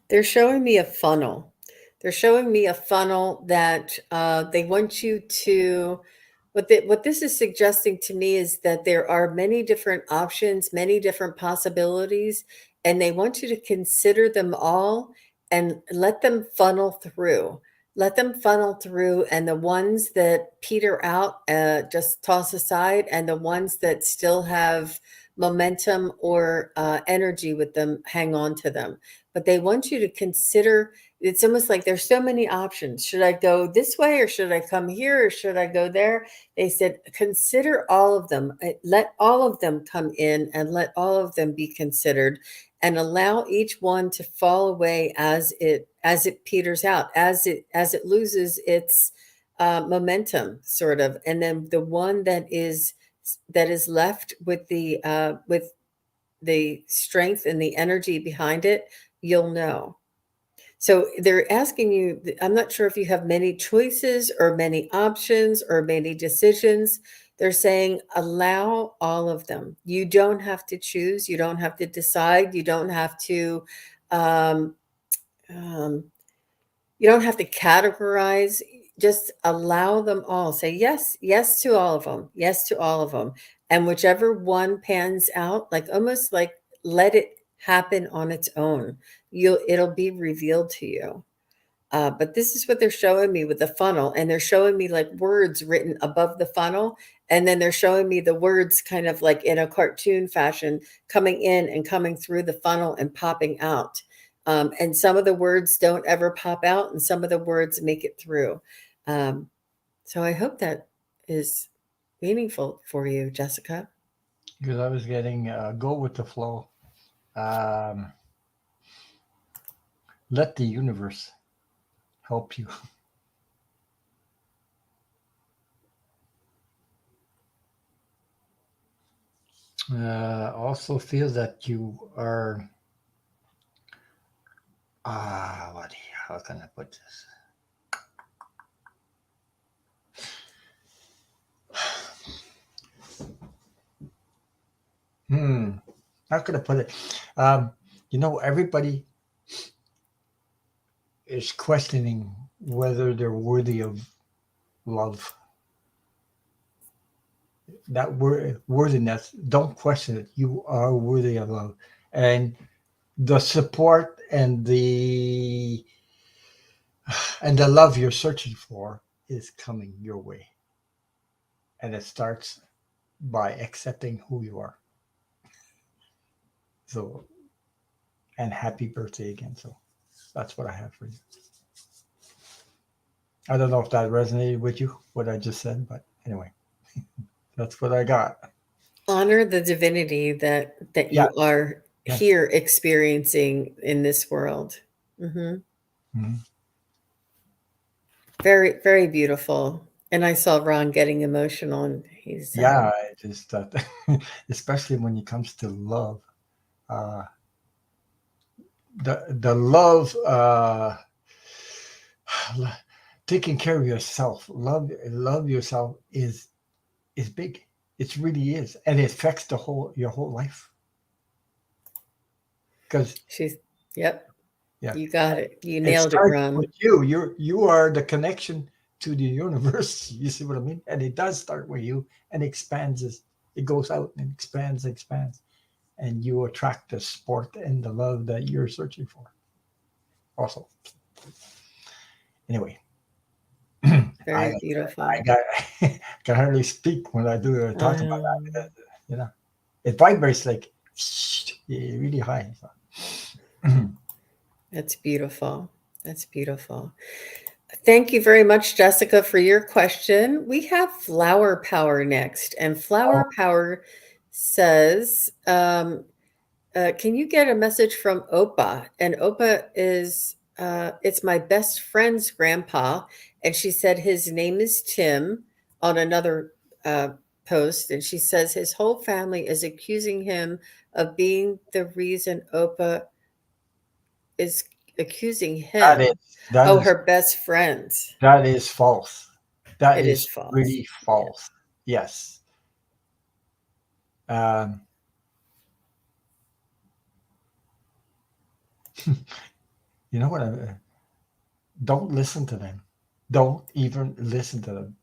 They're showing me a funnel. They're showing me a funnel that they want you to. What this is suggesting to me is that there are many different options, many different possibilities, and they want you to consider them all and let them funnel through. Let them funnel through, and the ones that peter out, just toss aside, and the ones that still have momentum or energy with them, hang on to them. But they want you to consider, it's almost like there's so many options. Should I go this way, or should I come here, or should I go there? They said, consider all of them. Let all of them come in and let all of them be considered, and allow each one to fall away as it peters out, as it loses its momentum, sort of. And then the one that is left with the strength and the energy behind it, you'll know. So they're asking you, I'm not sure if you have many choices or many options or many decisions. They're saying allow all of them. You don't have to choose. You don't have to decide. Um, um, you don't have to categorize. Just allow them all. Say yes, yes to all of them. Yes to all of them. And whichever one pans out, like almost like let it happen on its own. It'll be revealed to you. But this is what they're showing me with the funnel, and they're showing me like words written above the funnel, and then they're showing me the words kind of like in a cartoon fashion coming in and coming through the funnel and popping out. And some of the words don't ever pop out, and some of the words make it through. Um, so I hope that is meaningful for you, Jessica. Because I was getting go with the flow. Um, let the universe help you. Also feel that you are what? How can I put this? Hmm. How could I put it? Um, everybody is questioning whether they're worthy of love. That worthiness, don't question it. You are worthy of love, and the support and the love you're searching for is coming your way, and it starts by accepting who you are. So, and happy birthday again. So that's what I have for you. I don't know if that resonated with you, what I just said, but anyway, that's what I got. Honor the divinity that Yeah, you are Yes. here experiencing in this world. Very, very beautiful. And I saw Ron getting emotional, and he's Yeah, I just thought, especially when it comes to love, uh, the love, taking care of yourself, love yourself is big. It really is, and it affects your whole life. Because she's yep, yeah, you got it. You it nailed it, starts Ron. with you. You are the connection to the universe. You see what I mean? And it does start with you and expands. It goes out and expands, and you attract the support and the love that you're searching for. Also, anyway, I Very I beautiful. got can hardly speak when I do talk about that Um, because it vibrates like really high. So. that's beautiful. That's beautiful. Thank you very much, Jessica, for your question. We have Flower Power next, and Oh, Flower Power says, can you get a message from Opa? And Opa is, it's my best friend's grandpa. And she said his name is Tim on another uh, post. And she says his whole family is accusing him of being the reason Opa is accusing that him. is that Oh, is her best friends. that is false. That It is is false. really Yeah. false. Yes. Um, you know what? Don't listen to them. Don't even listen to them.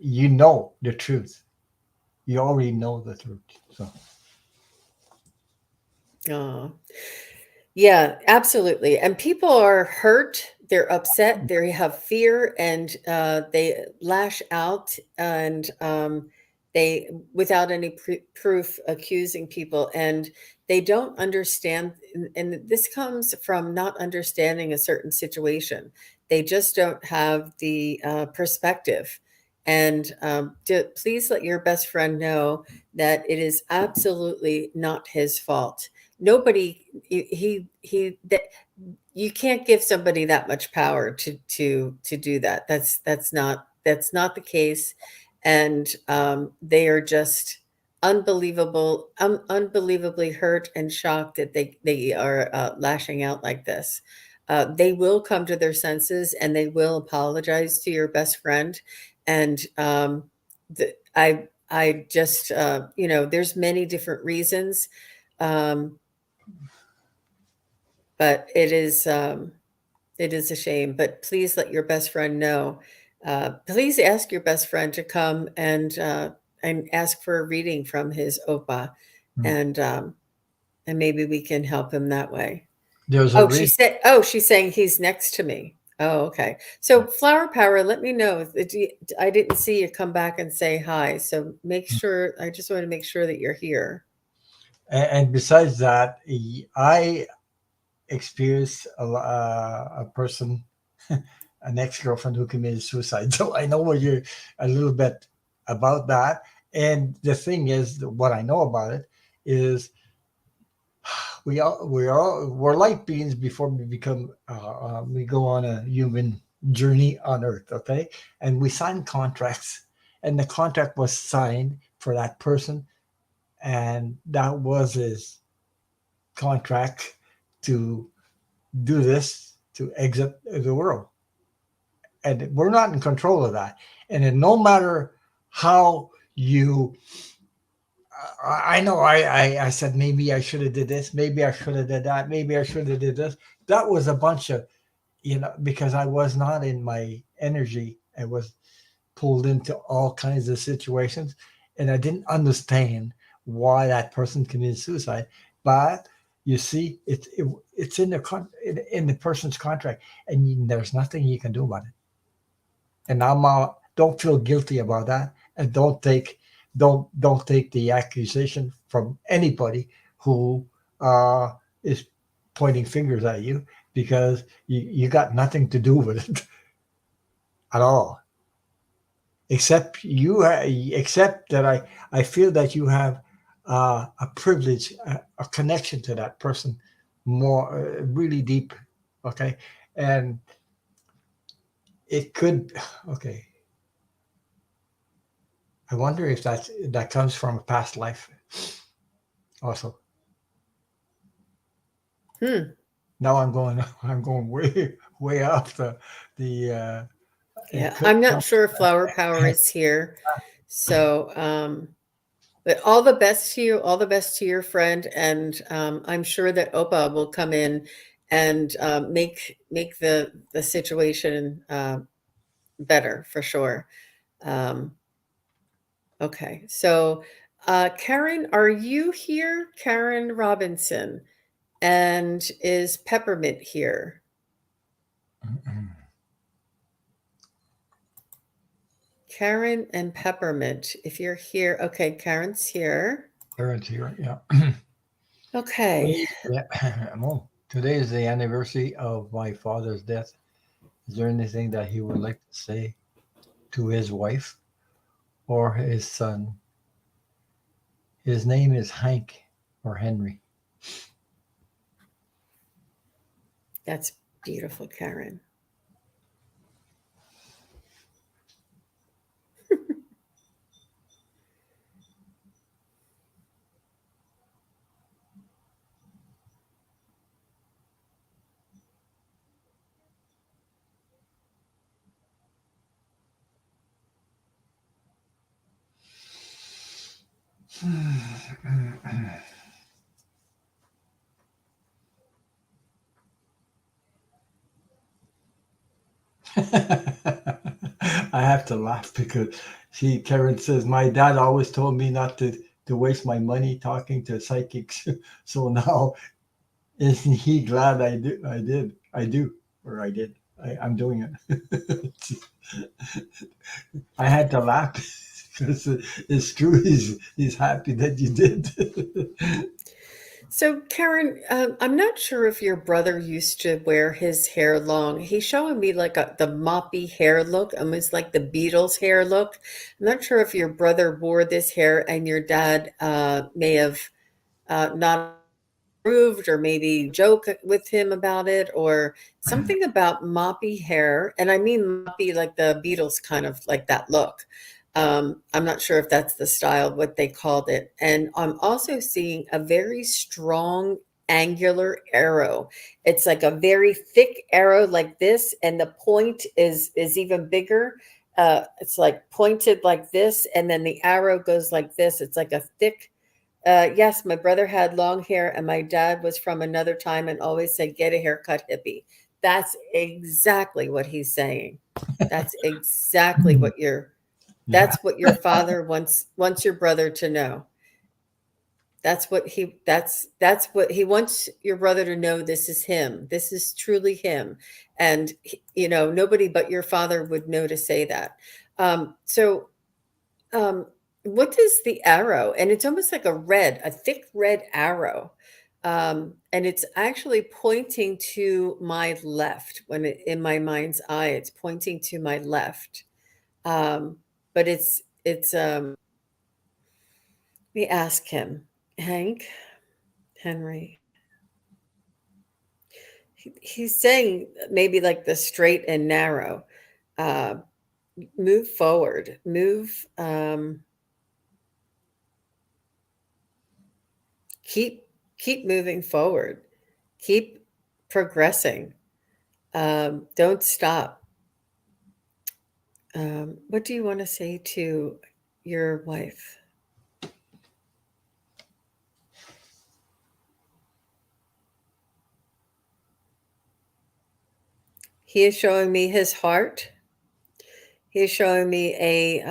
You know the truth. You already know the truth. So Oh, yeah, absolutely. And people are hurt, they're upset, they have fear, and they lash out, and they, without any proof, accusing people, and they don't understand. And this comes from not understanding a certain situation. They just don't have the perspective. And please let your best friend know that it is absolutely not his fault. Nobody, he that you can't give somebody that much power to do that. That's not the case. And they are just unbelievably hurt and shocked that they are lashing out like this. They will come to their senses, and they will apologize to your best friend. And I just there's many different reasons. um, but it is a shame. But please let your best friend know. Please ask your best friend to come and ask for a reading from his Opa, mm, and maybe we can help him that way. there's a Oh, she reason. said. Oh, she's saying he's next to me. Oh, okay. So Flower Power, let me know. I didn't see you come back and say hi. So make sure. I just want to make sure that you're here. And besides that, I experienced a person, an ex girlfriend who committed suicide. So I know what you're a little bit about that. And the thing is, what I know about it is we're light beings before we become we go on a human journey on earth, okay, and we sign contracts, and the contract was signed for that person, and that was his contract to do this, to exit the world, and we're not in control of that. And then no matter how you I know I said maybe I should have did this, maybe I should have did that, maybe I should have did this. That was a bunch of, because I was not in my energy. I was pulled into all kinds of situations, and I didn't understand why that person committed suicide. But you see, it's in in the person's contract, and there's nothing you can do about it. And don't feel guilty about that, and don't take the accusation from anybody who is pointing fingers at you, because you got nothing to do with it at all, except except that I feel that you have a privilege, a connection to that person, more really deep. Okay, and it could. Okay, I wonder if that comes from a past life, also. Now I'm going. I'm going way off the. It Yeah, could I'm not come. sure if Flower Power is here. So, but all the best to you, all the best to your friend, and I'm sure that Opa will come in and make the situation better for sure. Um, okay, so Karen, are you here? Karen Robinson, and is Peppermint here? Karen and Peppermint, if you're here. Okay, Karen's here. Parents here, yeah. Okay. Yeah. Oh, today is the anniversary of my father's death. Is there anything that he would like to say to his wife or his son? His name is Hank or Henry. That's beautiful, Karen. I have to laugh because Karen says, my dad always told me not to waste my money talking to psychics. So now, isn't he glad I do, or I did. I'm doing it. I had to laugh because it's true. He's happy that you did. So, Karen, I'm not sure if your brother used to wear his hair long. He's showing me like the moppy hair look, almost like the Beatles hair look. I'm not sure if your brother wore this hair and your dad may have not approved or maybe joke with him about it or something about moppy hair. And I mean moppy like the Beatles kind of like that look. I'm not sure if that's the style, what they called it. And I'm also seeing a very strong angular arrow. It's like a very thick arrow like this, and the point is even bigger. It's like pointed like this, and then the arrow goes like this. It's like a thick yes, my brother had long hair, and my dad was from another time and always said, "Get a haircut, hippie." That's exactly what he's saying. That's exactly what your Yeah. that's what your father wants your brother to know. That's what he wants your brother to know. This is him. This is truly him. And nobody but your father would know to say that. So um, what is the arrow? And it's almost like a thick red arrow. And it's actually pointing to my left in my mind's eye, it's pointing to my left. Um, but let me ask him, Hank, Henry. He's saying maybe like the straight and narrow. Uh, move forward, keep keep moving forward, keep progressing, don't stop. What do you want to say to your wife? He is showing me his heart. He is showing me a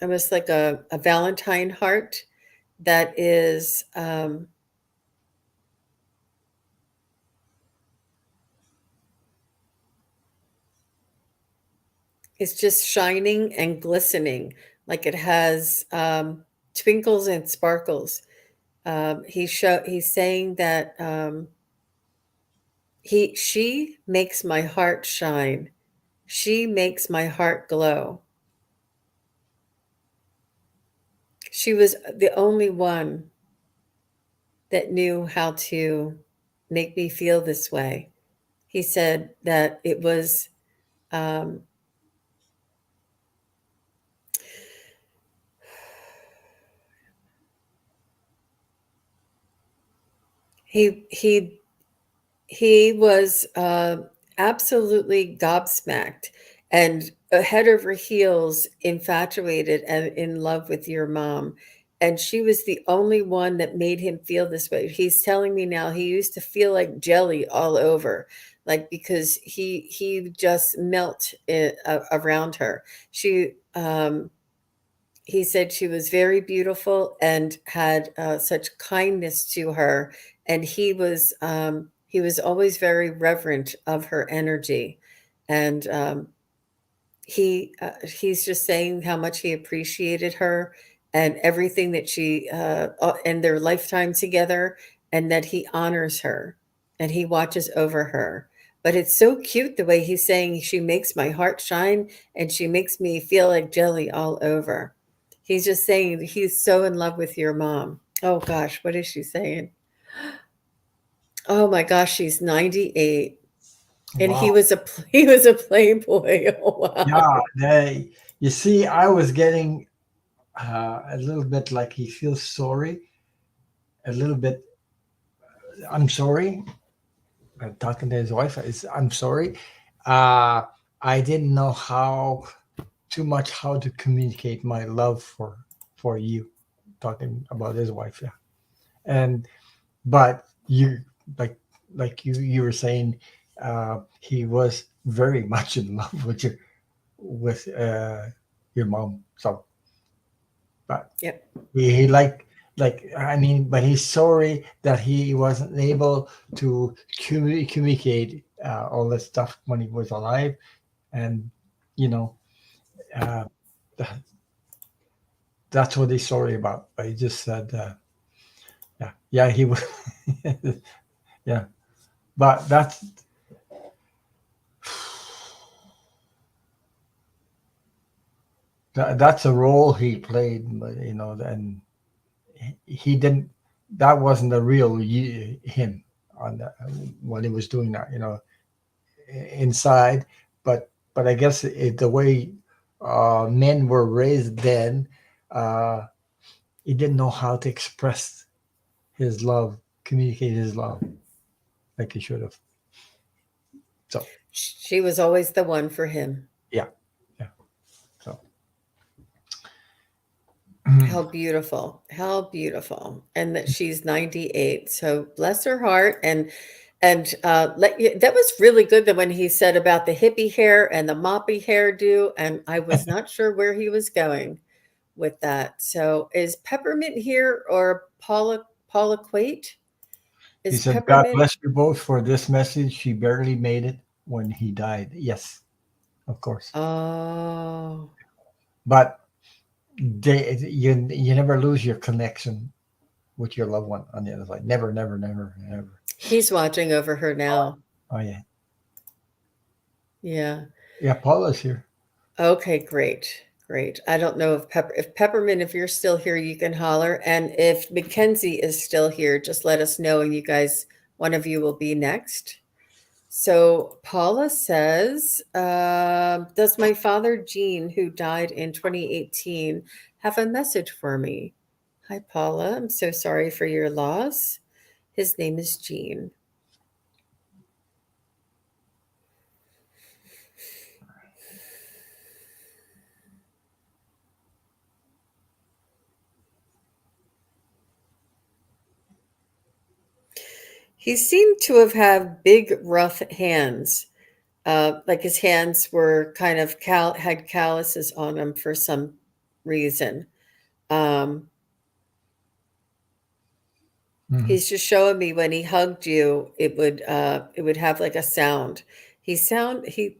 almost like a Valentine heart that is just shining and glistening, like it has twinkles and sparkles. He's saying that she makes my heart shine. She makes my heart glow. She was the only one. that knew how to make me feel this way. He said that it was um, he was absolutely gobsmacked and head over heels infatuated and in love with your mom. And she was the only one that made him feel this way. He's telling me now he used to feel like jelly all over, like because he just melt around her. He said she was very beautiful and had such kindness to her, and he was always very reverent of her energy, and he's just saying how much he appreciated her and everything that she and their lifetime together, and that he honors her and he watches over her. But it's so cute the way he's saying she makes my heart shine and she makes me feel like jelly all over. He's just saying he's so in love with your mom. Oh gosh, what is she saying? Oh my gosh, she's 98 and Wow. he was a playboy. Oh wow. Yeah. You see, I was getting a little bit like he feels sorry, a little bit. I'm sorry. Talking to his wife is, I'm sorry. Uh, I didn't know how too much how to communicate my love for you. Talking about his wife, yeah. And but you like you were saying, he was very much in love with your mom. So, but Yep. he I mean, but he's sorry that he wasn't able to communicate all this stuff when he was alive, and you know, uh, that, that's what he's sorry about. But he just said, yeah, yeah, he was, yeah. But that's a role he played, but, and he didn't. That wasn't the real him on the, when he was doing that, inside. But I guess the way men were raised then, uh, he didn't know how to express his love, communicate his love like he should have. So She was always the one for him. yeah, yeah. So How beautiful. How beautiful. And that she's 98. So bless her heart. That was really good that when he said about the hippie hair and the moppy hairdo, and I was not sure where he was going with that. So is Peppermint here or Paula Quate? he Is said, "God Peppermint? bless you both for this message. She barely made it when he died." Yes, of course. Oh, But you never lose your connection with your loved one on the other side. Never, never, never, never. he's watching over her now. Oh yeah, Yeah. yeah. Paula's here. Okay, great. Great. I don't know if Peppermint, if you're still here, you can holler. And if Mackenzie is still here, just let us know and you guys, one of you will be next. So Paula says, does my father Gene, who died in 2018, have a message for me? Hi, Paula. I'm so sorry for your loss. His name is Gene. He seemed to have had big, rough hands. Like his hands were kind of had calluses on them for some reason. Um, Hmm. he's just showing me when he hugged you, it would have like a sound. He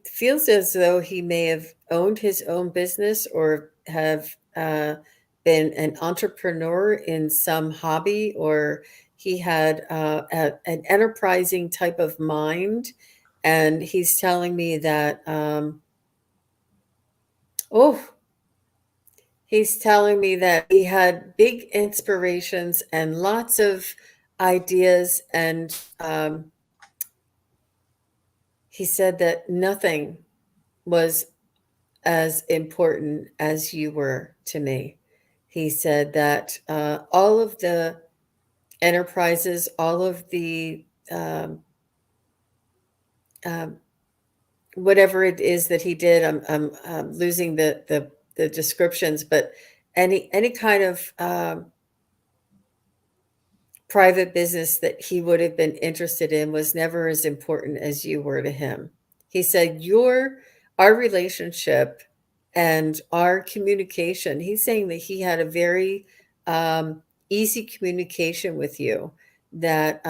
feels as though he may have owned his own business or have been an entrepreneur in some hobby, or he had an enterprising type of mind. And he's telling me that oh, he's telling me that he had big inspirations and lots of ideas, and he said that nothing was as important as you were to me. He said that all of the enterprises, all of the um, whatever it is that he did, I'm losing the descriptions, but any kind of private business that he would have been interested in was never as important as you were to him. He said, our relationship and our communication, he's saying that he had a very easy communication with you, that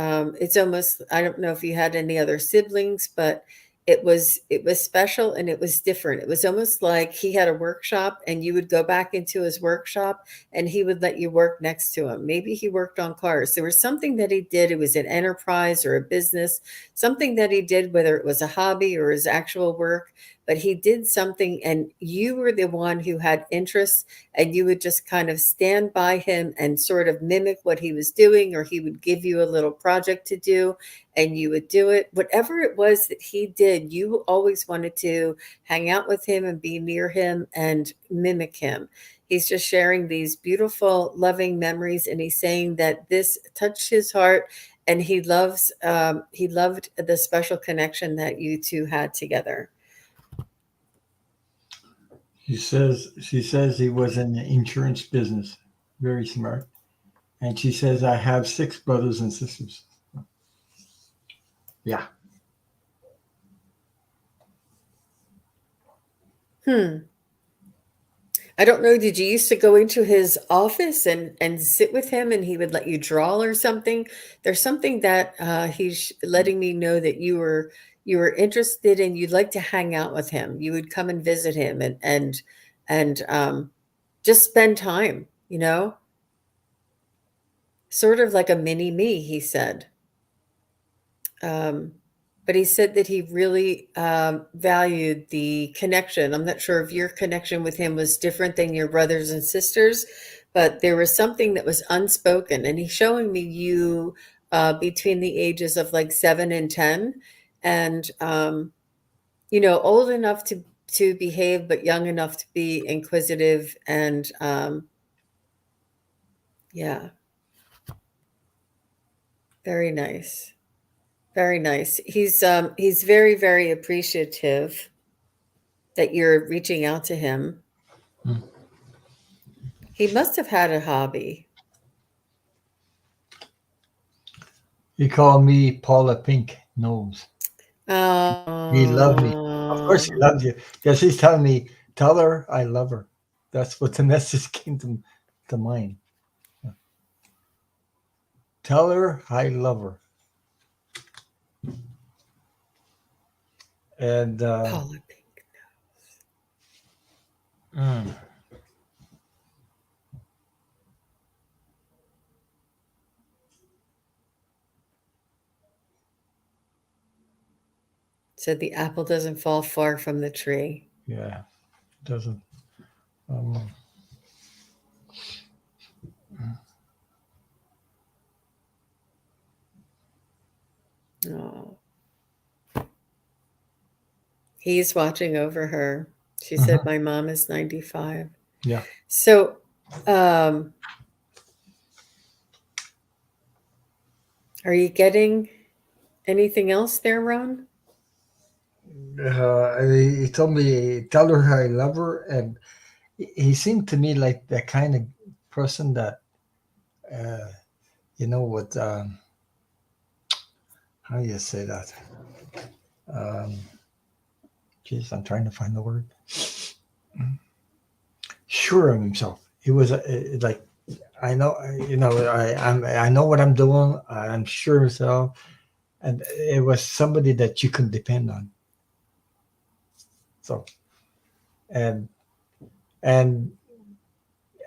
it's almost, I don't know if you had any other siblings, but it was special and it was different. It was almost like he had a workshop and you would go back into his workshop and he would let you work next to him. Maybe he worked on cars. There was something that he did. It was an enterprise or a business, something that he did, whether it was a hobby or his actual work, but he did something and you were the one who had interests, and you would just kind of stand by him and sort of mimic what he was doing, or he would give you a little project to do and you would do it. Whatever it was that he did, you always wanted to hang out with him and be near him and mimic him. He's just sharing these beautiful, loving memories, and he's saying that this touched his heart, and he loved the special connection that you two had together. She says he was in the insurance business, very smart, and she says I have 6 brothers and sisters. Yeah. I don't know. Did you used to go into his office and sit with him, and he would let you draw or something? There's something that he's letting me know that you were interested in. You'd like to hang out with him. You would come and visit him and just spend time. Sort of like a mini me. He said. Um, but he said that he really valued the connection. I'm not sure if your connection with him was different than your brothers and sisters, but there was something that was unspoken. And he's showing me you between the ages of like 7 and 10, and old enough to behave, but young enough to be inquisitive. And yeah, very nice. Very nice. He's very, very appreciative that you're reaching out to him. Hmm. He must have had a hobby. He called me Paula Pink Nose. He loved me. Of course, he Oh, loved you because he's telling me, tell her I love her. That's what the message came to mind. Tell her I love her. And Paula Pink. mm, Said the apple doesn't fall far from the tree. yeah, doesn't. Um, Oh, he's watching over her. She said, uh-huh, my mom is 95. yeah. So, are you getting anything else there, Ron? He told me tell her I love her, and he seemed to me like the kind of person that uh, what how do you say that? Um, Geez, I'm trying to find the word. Sure of himself. He was like, I know, I know what I'm doing. I'm sure of himself, and it was somebody that you can depend on. So, and and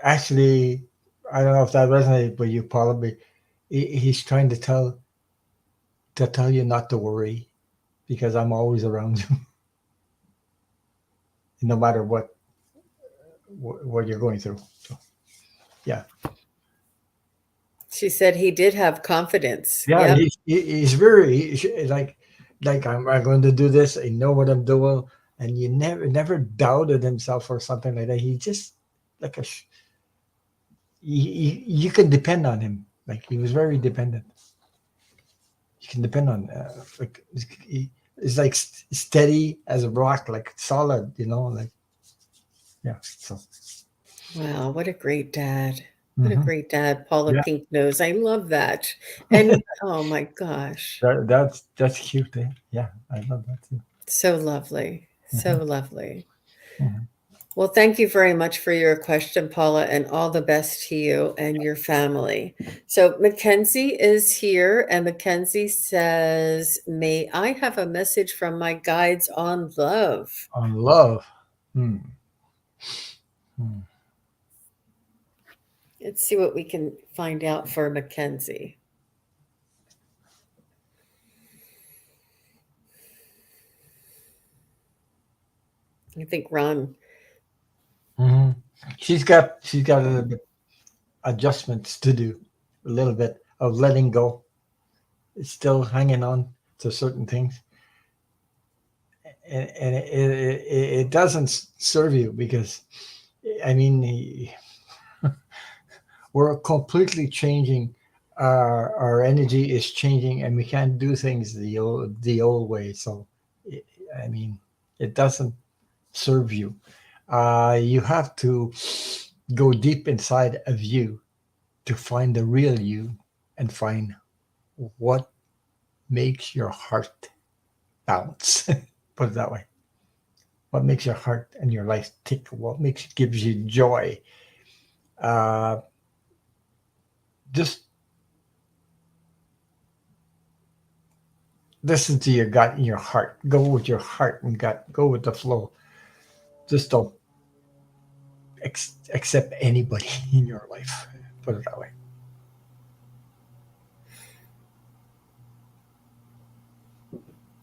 actually, I don't know if that resonated with you, Paula, but he's trying to tell you not to worry because I'm always around you, no matter what you're going through. So, yeah. She said he did have confidence. Yeah, Yep. he's very like I'm going to do this. I know what I'm doing, and you never doubted himself or something like that. He just like you can depend on him. Like he was very dependent. You can depend on like he's like steady as a rock, like solid. Like yeah. So Wow, what a great dad. What a hmm great dad, Paula yeah, Pink Nose. I love that. And oh my gosh, that's cute. Eh? Yeah, I love that too. so lovely. So hmm lovely. hmm Well, thank you very much for your question, Paula, and all the best to you and your family. So, Mackenzie is here, and Mackenzie says, may I have a message from my guides on love? On love. Hmm. Hmm. Let's see what we can find out for Mackenzie. I think Ron. hmm she's got a little bit adjustments to do, a little bit of letting go. It's still hanging on to certain things, and it doesn't serve you because I mean we're completely changing. Our energy is changing, and we can't do things the old way. So, it, I mean, it doesn't serve you. You have to go deep inside of you to find the real you and find what makes your heart bounce. Put it that way. What makes your heart and your life tick? What gives you joy? Uh, just listen to your gut and your heart. Go with your heart and gut. Go with the flow. Just don't accept anybody in your life. Put it that way.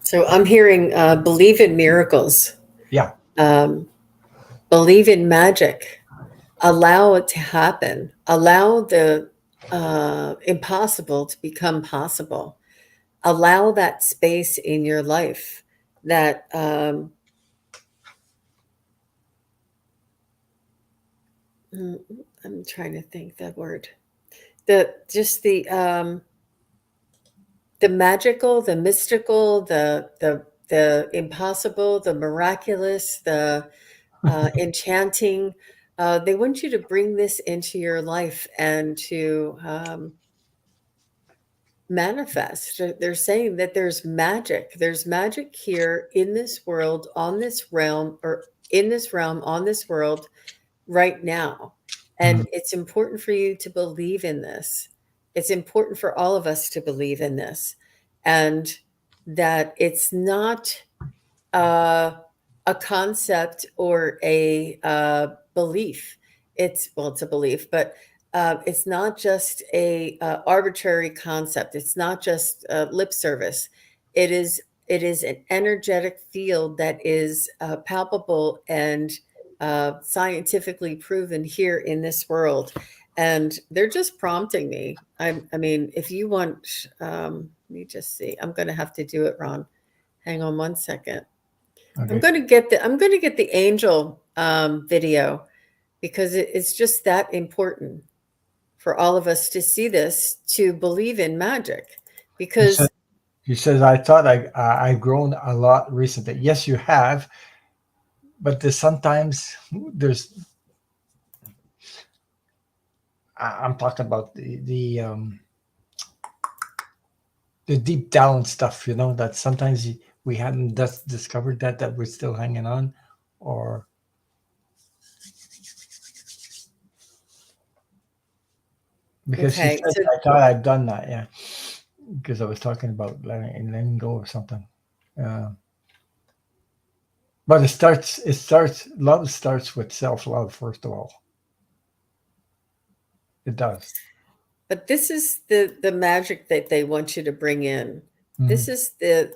So I'm hearing believe in miracles, Yeah. um, believe in magic, allow it to happen, allow the impossible to become possible, allow that space in your life that mm, I'm trying to think that word, the just the magical, the mystical, the impossible, the miraculous, the enchanting. They want you to bring this into your life and to manifest. They're saying that there's magic. There's magic here in this world, on this realm, or in this realm, on this world right now. Mhm. And it's important for you to believe in this. It's important for all of us to believe in this. And that it's not uh, a concept or a belief. It's a belief, but it's not just a arbitrary concept. It's not just lip service. It is an energetic field that is palpable and scientifically proven here in this world. And they're just prompting me. I mean, if you want, let me just see. I'm going to have to do it, Ron. Hang on one second. I'm Okay. going to get the angel video because it's just that important for all of us to see this, to believe in magic. He said. Because He says, "I thought I've grown a lot recently." Yes, you have, but there's. I'm talking about the deep down stuff. That sometimes we hadn't discovered that we're still hanging on, or because he okay, said, so "I thought I've done that." Yeah, because I was talking about letting go or something. Uh, but love starts with self love first of all. It does. but this is the magic that they want you to bring in. This hmm is the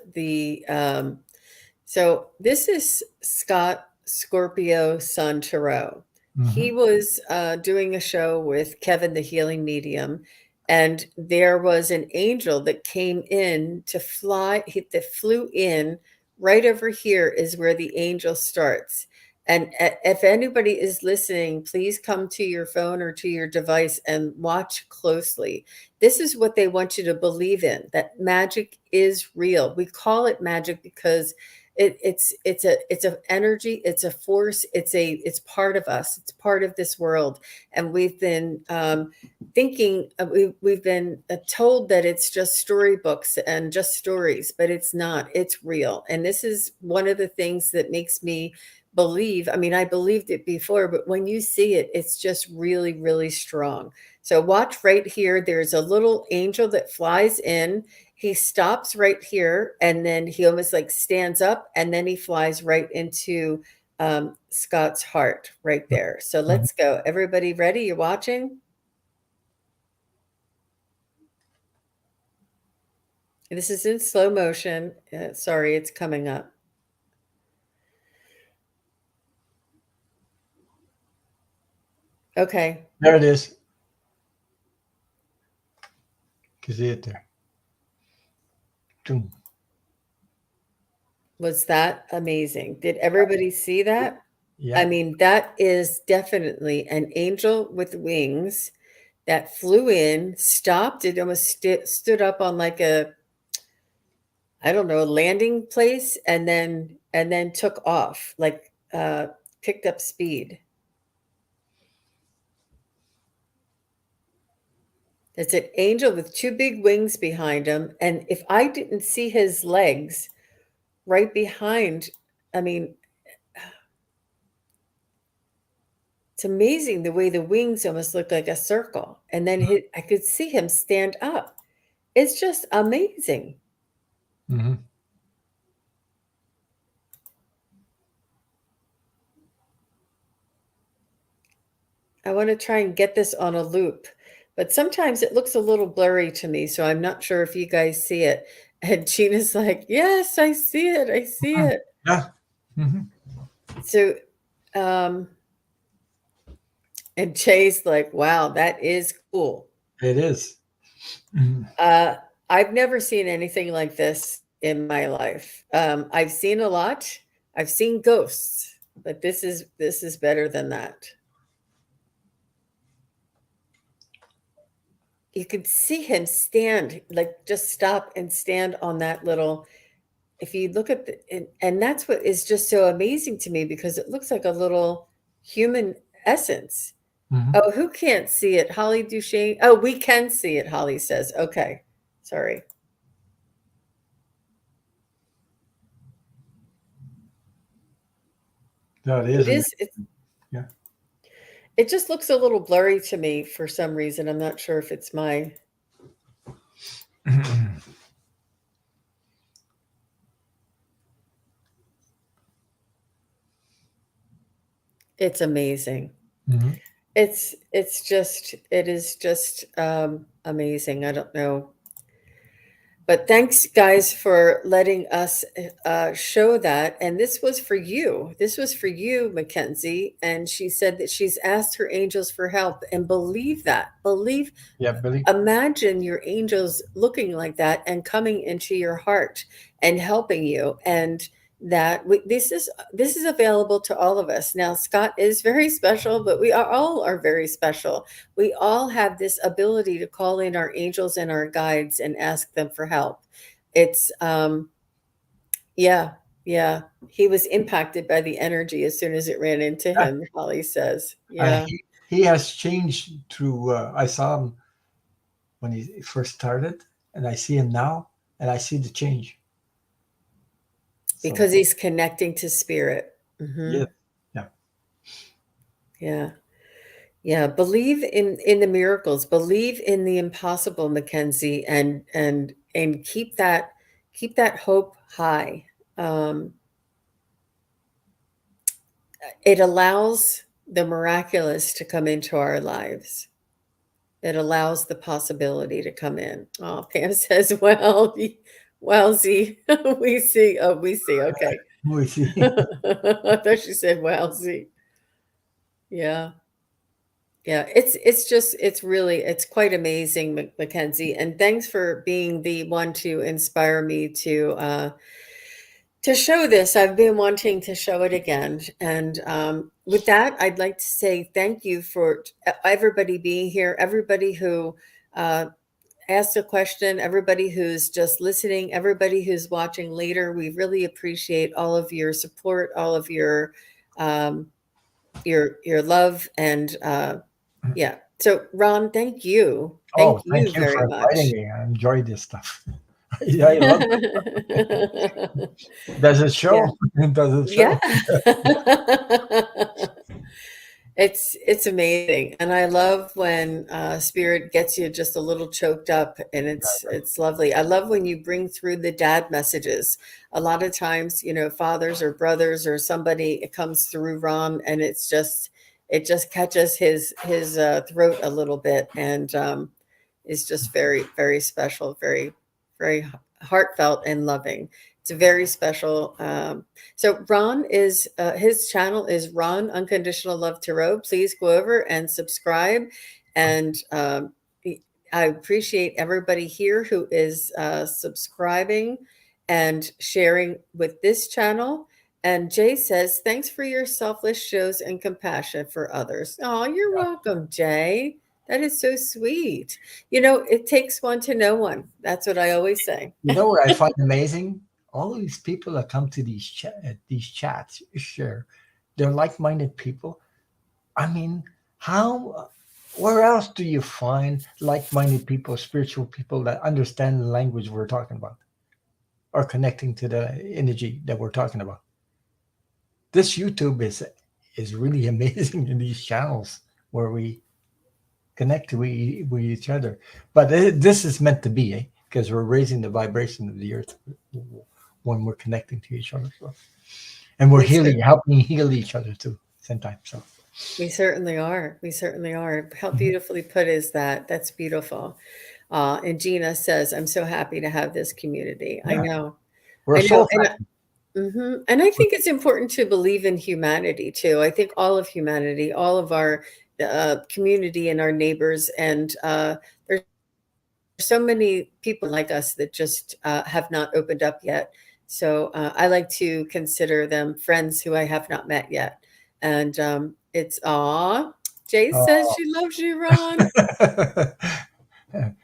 so this is Scott Scorpio Sun Tarot. hmm He was doing a show with Kevin the Healing Medium, and there was an angel that came in to fly, that flew in right over here is where the angel starts. And if anybody is listening, please come to your phone or to your device and watch closely. This is what they want you to believe in, that magic is real. We call it magic because it's a energy, it's a force, it's part of us, it's part of this world. And we've been thinking, we've been told that it's just storybooks and just stories, but it's not. It's real. And this is one of the things that makes me believe. I mean, I believed it before, but when you see it, it's just really, really strong. So watch right here. There's a little angel that flies in. He stops right here, and then he almost like stands up, and then he flies right into Scott's heart right there. So let's go. Everybody ready? You're watching? This is in slow motion. Sorry, it's coming up. Okay. There it is. You can see it there. Boom. Was that amazing? Did everybody see that? Yeah. I mean, that is definitely an angel with wings that flew in, stopped, it almost stood up on like a, I don't know, landing place, and then took off, like picked up speed. It's an angel with two big wings behind him. And if I didn't see his legs right behind, I mean, it's amazing the way the wings almost look like a circle. And then I could see him stand up. It's just amazing. Mm-hmm. I want to try and get this on a loop, but sometimes it looks a little blurry to me, so I'm not sure if you guys see it. And Gina's like, yes, I see it. I see it. Yeah. Mm-hmm. So, and Jay's like, wow, that is cool. It is. Mm-hmm. I've never seen anything like this in my life. I've seen a lot. I've seen ghosts, but this is better than that. You could see him stand, like just stop and stand on that little. If you look at and that's what is just so amazing to me, because it looks like a little human essence. Mm-hmm. Oh, who can't see it? Holly Duchesne. Oh, we can see it, Holly says. Okay. Sorry. That It is. is. Yeah. It just looks a little blurry to me for some reason. I'm not sure if it's my. It's amazing. Mm-hmm. It is just amazing. I don't know. But thanks, guys, for letting us show that. And this was for you. This was for you, Mackenzie. And she said that she's asked her angels for help. And believe that. Believe. Yeah, Billy. Imagine your angels looking like that and coming into your heart and helping you. And that this is available to all of us. Now, Scott is very special, but we all are very special. We all have this ability to call in our angels and our guides and ask them for help. It's yeah, yeah. He was impacted by the energy as soon as it ran into him, Holly says. Yeah. He has changed through. I saw him when he first started, and I see him now, and I see the change. So, Because he's connecting to spirit. yeah, yeah, Yeah. Yeah. Believe in the miracles. Believe in the impossible, Mackenzie, and keep that hope high. Um, it allows the miraculous to come into our lives. It allows the possibility to come in. Oh, Pam says, well, wowsy. We see. Oh, we see. Okay. we see. I thought she said wowsy. Yeah. Yeah, it's quite amazing, Mackenzie. And thanks for being the one to inspire me to show this. I've been wanting to show it again. And with that, I'd like to say thank you for everybody being here, everybody who uh, asked a question, everybody who's just listening, everybody who's watching later. We really appreciate all of your support, all of um, your love, and yeah. So, Ron, thank you. Oh, Thank you thank you very for inviting much. me. I enjoy this stuff. I love it. Does it Yeah. show? Does it Yeah. show? It's amazing, and I love when spirit gets you just a little choked up, and it's lovely. I love when you bring through the dad messages. A lot of times, fathers or brothers or somebody, it comes through Ron, and it just catches his throat a little bit, and is just very, very special, very, very heartfelt and loving. It's a very special. So Ron is his channel is Ron Unconditional Love Tarot. Please go over and subscribe, and I appreciate everybody here who is subscribing and sharing with this channel. And Jay says, "Thanks for your selfless shows and compassion for others." Oh, you're welcome, Jay. That is so sweet. It takes one to know one. That's what I always say. You know what I find amazing? All these people that come to these chats share. They're like-minded people. I mean, how? Where else do you find like-minded people, spiritual people that understand the language we're talking about, or connecting to the energy that we're talking about? This YouTube is really amazing in these channels where we connect with each other. But this is meant to be, eh? Because we're raising the vibration of the earth when we're connecting to each other. So. And we're We cer- helping heal each other too, sometimes. So. we certainly are. We certainly are. How Mhm. beautifully put is that? That's beautiful. And Gina says, "I'm so happy to have this community." I Yeah, know. we're a I know. soul And family. and I think it's important to believe in humanity too. I think all of humanity, all of our community and our neighbors, and there's so many people like us that just have not opened up yet. So I like to consider them friends who I have not met yet. And it's aw. Jay says Oh. she loves you, Ron.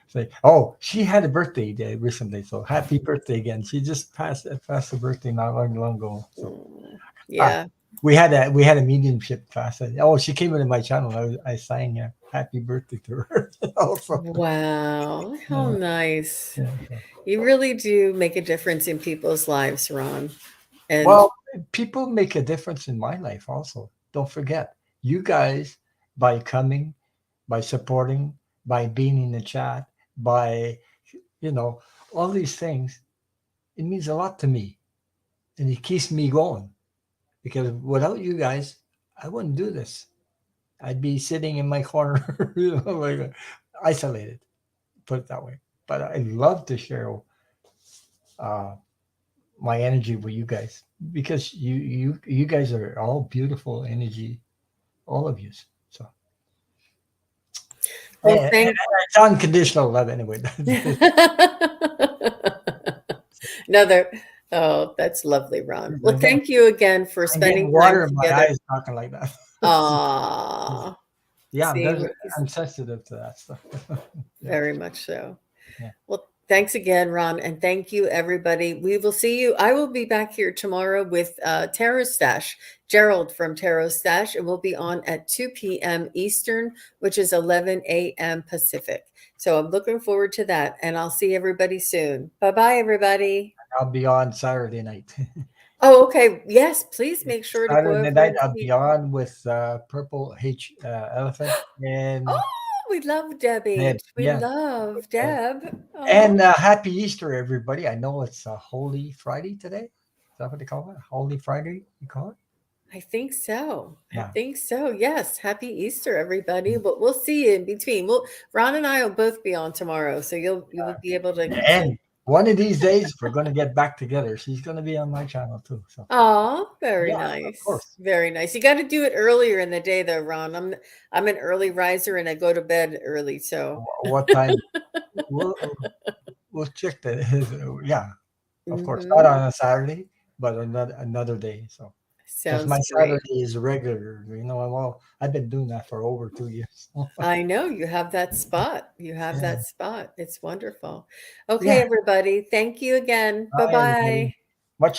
Say, oh, she had a birthday day recently, so happy birthday again. She just passed her birthday not long ago. So Mm, ah, yeah. we had a mediumship class. Oh, she came into my channel. I sang happy birthday to her also. Wow. How Yeah, nice. yeah, so. You really do make a difference in people's lives, Ron. And Well, people make a difference in my life also. Don't forget, you guys, by coming, by supporting, by being in the chat, by you know all these things, it means a lot to me, and it keeps me going. Because without you guys, I wouldn't do this. I'd be sitting in my corner, like isolated. Put it that way. But I love to share uh, my energy with you guys because you guys are all beautiful energy, all of you. So well, and thank it's unconditional love anyway. another. Oh, that's lovely, Ron. Well, thank you again for I'm getting spending time water in my together. eyes talking like that. Ah, Yeah, see, I'm sensitive to that stuff. Yeah, very much so. yeah. Well, thanks again, Ron, and thank you, everybody. We will see you. I will be back here tomorrow with Tarot Stash, Gerald from Tarot Stash, and we'll be on at 2 p.m. Eastern, which is 11 a.m. Pacific. So I'm looking forward to that, and I'll see everybody soon. Bye bye, everybody. I'll be on Saturday night. Oh, okay. Yes, please make sure to go Saturday over night and I'll be see. on with Purple H Elephant Oh, and we love Deb H. We yeah love and, Deb. Oh, Happy Easter everybody. I know it's a Holy Friday today. Is that what they call it? Holy Friday you call it? I think so. I Yeah. think so. Yes. Happy Easter, everybody. But we'll see you in between. Ron and I will both be on tomorrow, so you will be able to And one of these days we're going to get back together. She's going to be on my channel too. So Oh, very yeah, of nice. course. Very nice. You got to do it earlier in the day though, Ron. I'm an early riser and I go to bed early, so What time? We'll we'll check that. Yeah, of course. Not mhm. on a Saturday, but another day. So because my Sounds great. Saturday is regular, I've been doing that for over 2 years. I know you have that spot. You have Yeah, that spot. It's wonderful. Okay, yeah. everybody. Thank you again. Bye, Bye-bye. everybody.